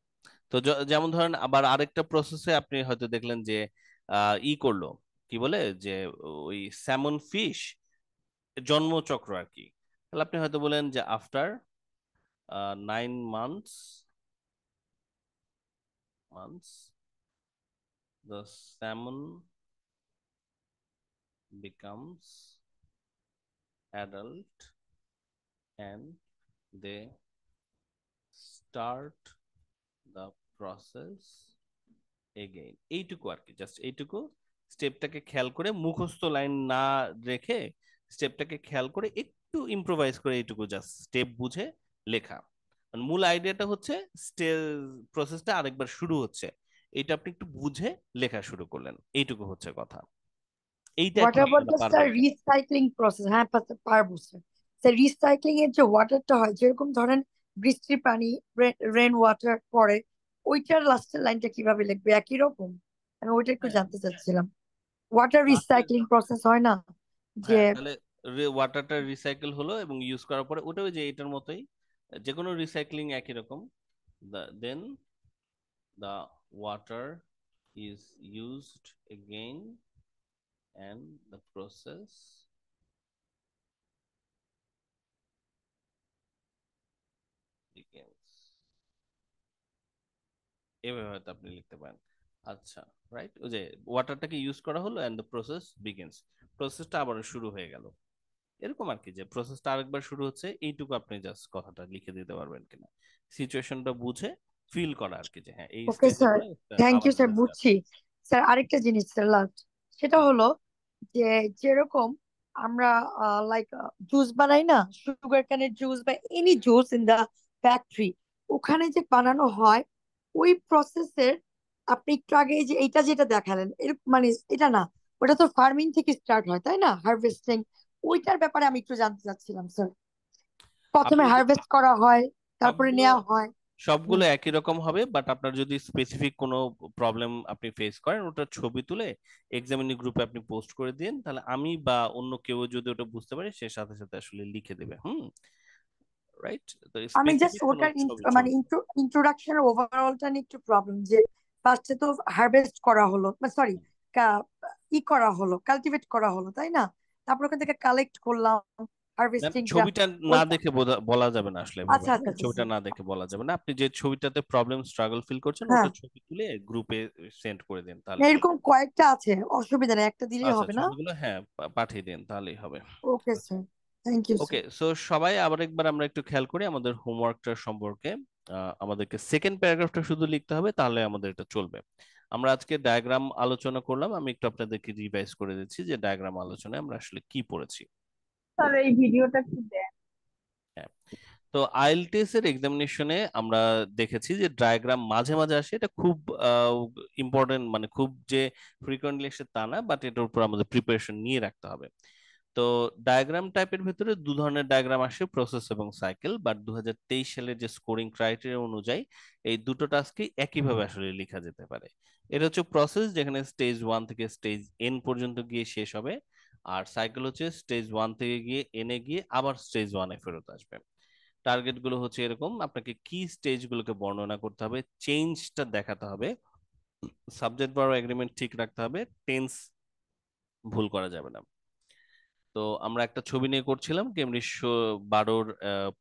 তো যেমন ধরেন আবার আরেকটা প্রসেসে আপনি হয়তো দেখলেন যে করলো, কি বলে যে ওই স্যামন ফিশ জন্মচক্র আর কি। তাহলে আপনি হয়তো বলেন যে after 9 months the salmon becomes adult and they start the process again. এইটুকু আর কি, জাস্ট এইটুকু স্টেপটাকে খেয়াল করে, মুখস্থ লাইন না রেখে স্টেপটাকে খেয়াল করে একটু ইম্প্রোভাইজ করে এইটুকু জাস্ট স্টেপ বুঝে লেখা। মূল আইডিয়াটা হচ্ছে প্রসেসটা আরেকবার শুরু হচ্ছে, এটা আপনি একটু বুঝে লেখা শুরু করলেন, এইটুকু হচ্ছে কথা। এইটা হোয়াট এখন অ্যাবাউট আপনারা দ্য স্যার পারবেন কিনা? Recycling process? হ্যাঁ পারবো স্যার। স্যার রিসাইক্লিং এর যে ওয়াটারটা হয়, যেরকম ধরেন বৃষ্টির পানি, রেন ওয়াটার পরে, ওইটার লাস্টের লাইনটা কিভাবে লিখবে? একই রকম? আমি ওইটা একটু হ্যাঁ, জানতে চাচ্ছিলাম। ওয়াটার লাস্টের, রিসাইক্লিং প্রসেস হয় না যে? হ্যাঁ, তাহলে ওয়াটারটা রিসাইকেল হলো এবং ইউজ করার পরে ওটা ওই যে এটার মতোই, যে কোনো রিসাইক্লিং একই রকম। দেন the water is used again and the process begins। এভাবে হয়তো আপনি লিখতে পারেন। আচ্ছা, রাইট, ওই যে ওয়াটারটাকে ইউজ করা হলো এন্ড দ্য প্রসেস বিগিনস, প্রসেসটা আবার শুরু হয়ে গেল, এরকম আর কি, যে প্রসেসটা আরেকবার শুরু হচ্ছে, এইটুকু আপনি জাস্ট কথাটা লিখে দিতে পারবেন কিনা, সিচুয়েশনটা বুঝে ফিল করা আর কি, যে হ্যাঁ এই ওকে স্টেজের স্যার, পরে থ্যাংক আবার ইউ স্যার, জিনিসটা। বুঝছি। স্যার আরেকটা জিনিস স্যার লাস্ট, সেটা হলো যে যেরকম আমরা লাইক জুস বানাই না, সুগার ক্যানের জুস বা any juice in the factory, ওখানে যে বানানো হয় ওই প্রসেসের, আপনি একটু আগে এই যে এইটা যেটা দেখালেন, এরকম মানে এটা না, ওটা তো ফার্মিং থেকে স্টার্ট হয় তাই না, হারভেস্টিং, ওইটার ব্যাপারে আমি একটু জানতে চাচ্ছিলাম স্যার। প্রথমে আপনি হারভেস্ট করা হয়, তারপরে সবগুলো নেওয়া হয়। সবগুলো একই রকম হবে, বাট আপনার যদি স্পেসিফিক কোনো প্রবলেম আপনি ফেস করেন, ওটা ছবি তুলে এক্সামিনি গ্রুপে আপনি পোস্ট করে দিন, তাহলে আমি বা অন্য কেউ যদি ওটা বুঝতে পারে, সে সাথে সাথে আসলে লিখে দেবে। রাইট, তো আমি জাস্ট স্পেসিফিক কোনো ওটার ছবি মানে ছবি ইন্ট্রোডাকশন ওভারঅলটা নিয়ে একটু প্রবলেম, যে ফার্স্টে তো হারভেস্ট করা হলো, সরি, করা হলো, কালটিভেট করা হলো তাই না, তারপর ওখান থেকে কালেক্ট করলাম, ম্যাম হারভেস্টিংটা, ছবিটা না ওইটা। দেখে বলা যাবে না আসলে এভাবে। আচ্ছা আচ্ছা হ্যাঁ, আচ্ছা ছবিটা স্যার। না দেখে বলা যাবে না, আপনি যে ছবিটাতে প্রবলেম স্ট্রাগল ফিল করছেন হ্যাঁ, ওটা ছবি তুলে গ্রুপে সেন্ড করে দিন, না, তাহলে হবে। এরকম কয়েকটা আছে, অসুবিধা নেই, একটা দিলেই আচ্ছা, হবে না? ছবিগুলো হ্যাঁ পাঠিয়ে দিন, তাহলেই হবে। ওকে আচ্ছা, sir, thank you okay, sir. So সবাই আবার একবার আমরা একটু খেয়াল করি আমাদের হোমওয়ার্কটা সম্পর্কে। আমাদেরকে সেকেন্ড প্যারাগ্রাফটা শুধু লিখতে হবে, তাহলে আমাদের এটা চলবে। আমরা আজকে ডায়াগ্রাম আলোচনা করলাম, আমি একটু আপনাদেরকে রিভাইজ করে দিচ্ছি যে ডায়াগ্রাম আলোচনায় আমরা আসলে কি পড়েছি। স্যার এই ভিডিওটা একটু দেন। হ্যাঁ, তো আইএলটিএস এর এক্সামিনেশনে আমরা দেখেছি যে ডায়াগ্রাম মাঝে মাঝে আসে, এটা খুব ইম্পর্টেন্ট, মানে খুব যে ফ্রিকোয়েন্টলি আসে তা না, বাট এটার উপর আমাদের প্রিপারেশন নিয়ে রাখতে হবে। তো ডায়াগ্রাম টাইপের ভেতরে দু ধরনের ডায়াগ্রাম আসে, প্রসেস এবং সাইকেল, বাট 2023 সালের যে স্কোরিং ক্রাইটেরিয়া অনুযায়ী এই দুটো টাস্কই একইভাবে আসলে লেখা যেতে পারে। এটা হচ্ছে প্রসেস, যেখানে স্টেজ 1 থেকে স্টেজ এন পর্যন্ত গিয়ে শেষ হবে, আর সাইকেল হচ্ছে স্টেজ 1 থেকে গিয়ে এনে গিয়ে আবার স্টেজ 1-এ ফেরত আসবে। টার্গেট গুলো হচ্ছে এরকম, আপনাকে কি স্টেজ গুলোকে বর্ণনা করতে হবে, চেঞ্জটা দেখাতে হবে, সাবজেক্ট ভার্ব এগ্রিমেন্ট ঠিক রাখতে হবে, টেন্স ভুল করা যাবে না। তো আমরা একটা ছবি নিয়ে করছিলাম কেমব্রিজ 12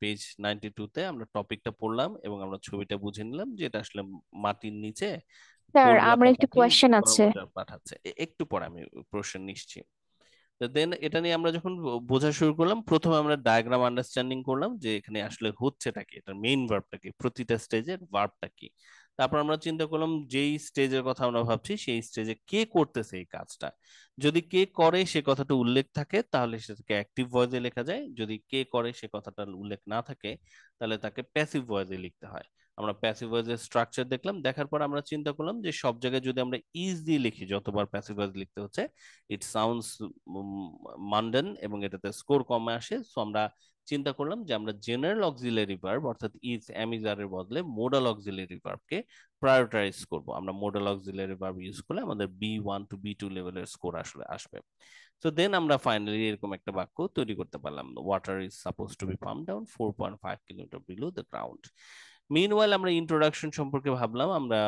পেজ 92-তে আমরা টপিকটা পড়লাম এবং আমরা ছবিটা বুঝে নিলাম যে এটা আসলে মাটির নিচে স্যার আমার কলজাতা একটু পাখি কোয়েশ্চেন আছে। কর্মচার পাঠাচ্ছে। একটু পরে আমি প্রশ্ন নিচ্ছি। তো দেন এটা নিয়ে আমরা যখন বোঝা শুরু করলাম, প্রথমে আমরা ডায়াগ্রাম আন্ডারস্ট্যান্ডিং করলাম যে এখানে আসলে হচ্ছেটা কি, এটার মেইন ভার্বটা কি, প্রতিটা স্টেজের ভার্বটা কি। তারপর আমরা চিন্তা করলাম যেই স্টেজের কথা আমরা ভাবছি সেই স্টেজে কে করতেছে এই কাজটা। যদি কে করে সে কথাটা উল্লেখ থাকে তাহলে সেটাকে অ্যাক্টিভ ভয়েসে লেখা যায়, যদি কে করে সে কথাটা উল্লেখ না থাকে তাহলে তাকে প্যাসিভ ভয়েসে লিখতে হয়। আমরা প্যাসিভ ভয়েসের স্ট্রাকচার দেখলাম, দেখার পর আমরা চিন্তা করলাম যে সব জায়গায় যদি আমরা ইজ দিয়ে লিখি, যতবার প্যাসিভ ভয়েস লিখতে হচ্ছে ইট সাউন্ডস মান্ডেন এবং এটাতে স্কোর কমে আসে। সো আমরা চিন্তা করলাম যে আমরা জেনারেল অক্সিলারি ভার্ব অর্থাৎ ইজ অ্যামিজারের বদলে মোডাল অক্সিলারি ভার্বকে প্রায়োরিটাইজ করব। আমরা মোডাল অক্সিলারি ভার্ব ইউজ করলে আমাদের B1 to B2 লেভেলের স্কোর আসলে আসবে। তো দেন আমরা ফাইনালি এরকম একটা বাক্য তৈরি করতে পারলাম, water is suppose to be pump down 4.5 kilometre below the ground. Meanwhile আমরা ইন্ট্রোডাকশন সম্পর্কে ভাবলাম, আমরা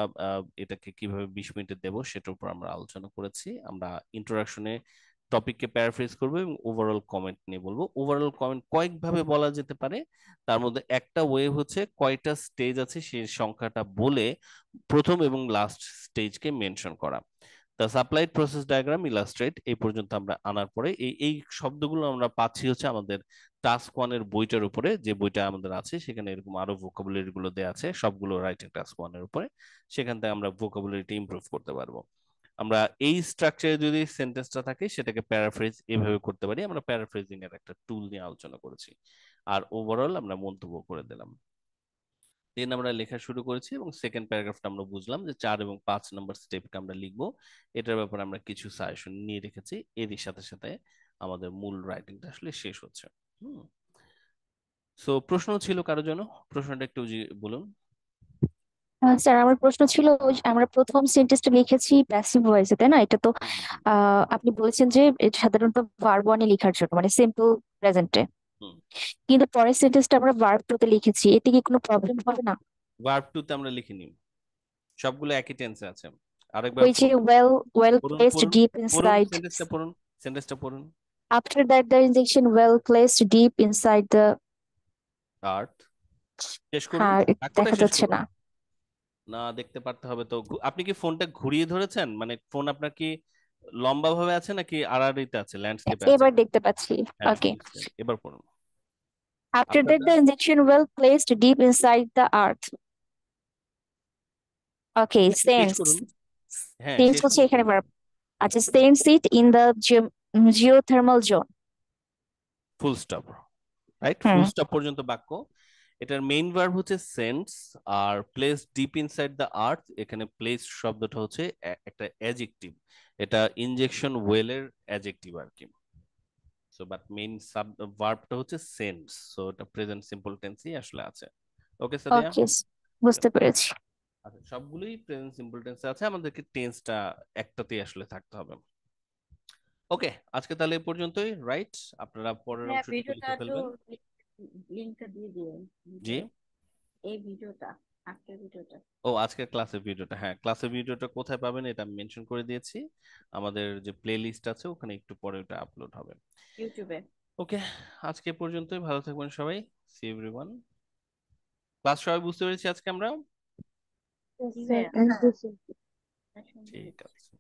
এটাকে কিভাবে 20 মিনিটে দেবো সেটার উপর আমরা আলোচনা করেছি। আমরা ইন্ট্রোডাকশনে টপিককে প্যারাফ্রেজ করবো এবং ওভারঅল কমেন্ট নিয়ে বলবো। ওভারঅল কমেন্ট কয়েকভাবে বলা যেতে পারে, তার মধ্যে একটা ওয়ে হচ্ছে কয়টা স্টেজ আছে সেই সংখ্যাটা বলে প্রথম এবং লাস্ট স্টেজকে মেনশন করা। The supplied process diagram illustrate এই পর্যন্ত আমরা আনার পরে এই শব্দগুলো আমরা পাচ্ছি হচ্ছে আমাদের টাস্ক 1-এর বইটার উপরে, যে বইটা আমাদের আছে সেখানে এরকম আরো ভোকাবুলারি গুলো দেওয়া আছে সবগুলো রাইটিং টাস্ক 1-এর উপরে, সেখান থেকে আমরা ভোকাবুলারিটা ইমপ্রুভ করতে পারবো। আমরা এই স্ট্রাকচারে যদি সেন্টেন্সটা থাকে সেটাকে প্যারাফ্রেজ এভাবে করতে পারি। আমরা প্যারাফ্রেজিং এর একটা টুল নিয়ে আলোচনা করেছি, আর ওভারঅল আমরা মন্তব্য করে দিলাম। দেন আমরা লেখা শুরু করেছি এবং সেকেন্ড প্যারাগ্রাফটা আমরা বুঝলাম যে 4 এবং 5 নম্বর স্টেপকে আমরা লিখবো। এটার ব্যাপারে আমরা কিছু সাজেশন নিয়ে রেখেছি, এরই সাথে সাথে আমাদের মূল রাইটিংটা আসলে শেষ হচ্ছে। সো প্রশ্ন ছিল কারোর জন্য? প্রশ্নটা একটু বলুন। স্যার আমার প্রশ্ন ছিল ওই যে আমরা প্রথম সেন্টেন্সটা লিখেছি প্যাসিভ ভয়েসে, তাই না? এটা তো আপনি বলেছেন যে এটা সাধারণত ভার্ব ওয়ানে লেখার জন্য, মানে সিম্পল প্রেজেন্টে, হুম, কিন্তু পরের সেন্টেন্সটা আমরা ভার্ব টুতে লিখেছি, এতে কি কোনো প্রবলেম হবে না? ভার্ব টু তে আমরা লিখিনি, সবগুলো একই টেন্সে আছে। আরেকবার ওই যে ওয়েল ওয়েল পড়ুন প্লেসড পড়ুন ডিপ পড়ুন ইনসাইড, সেন্টেন্সটা পড়ুন, সেন্টেন্সটা পড়ুন। After that the injection well placed deep inside the, art শেষ করুন, হ্যাঁ বাক্যটা দেখা শেষ যাচ্ছে করুন। না। না দেখতে পারতে হবে তো। আপনি কি ফোনটা ঘুরিয়ে ধরেছেন, মানে ফোন আপনার কি লম্বা ভাবে আছে নাকি আড়াআড়িতে আছে, ল্যান্ডস্কেপে আছে? এবার দেখতে পাচ্ছি। হ্যাঁ ওকে, এবার পড়ুন। After after that the the injection well placed deep inside the earth. Okay, শেষ সেন্স, করুন। হ্যাঁ সেন্স শেষ হচ্ছে করুন এখানে বলুন। verb। আচ্ছা, sense it in the geothermal zone. Full stop, right, full hmm, stop পর্যন্ত বাক্য। এটার মেইন ভার্ব হচ্ছে সেন্স, আর place deep inside the earth, এখানে প্লেস শব্দটা হচ্ছে একটা অ্যাডজেক্টিভ, এটা ইনজেকশন ওয়েলের অ্যাডজেক্টিভ আর কি। সো বাট মেইন সাব ভার্বটা হচ্ছে সেন্স, সো এটা প্রেজেন্ট সিম্পল টেন্সই আসলে আছে। ওকে সাদিয়া? ওকে, বুঝতে পেরেছি। আচ্ছা, সবগুলোই প্রেজেন্ট সিম্পল টেন্সে আছে, আমাদেরকে টেন্সটা একটাতেই আসলে থাকতে হবে। ওকে, আজকে তাহলে এই পর্যন্তই, রাইট? আপনারা পরের হ্যাঁ, অংশটুকু ভিডিওটা লিখে একটু ফেলবেন। লিঙ্কটা দিয়ে দিও জি, ভিডিওর, এই ভিডিওটা, আজকের ভিডিওটা ও আজকের ক্লাসের ভিডিওটা, হ্যাঁ ক্লাসের ভিডিওটা কোথায় পাবেন এটা আমি মেনশন করে দিয়েছি, আমাদের যে প্লে লিস্ট আছে ওখানে একটু পরে ওটা আপলোড হবে। ইউটিউবে। ওকে, আজকে এ পর্যন্তই, ভালো থাকবেন সবাই, সি এভরিওয়ান। ক্লাস সবাই বুঝতে পেরেছি আজকে আমরা? Yes, sir. Thank you, sir. ঠিক আছে।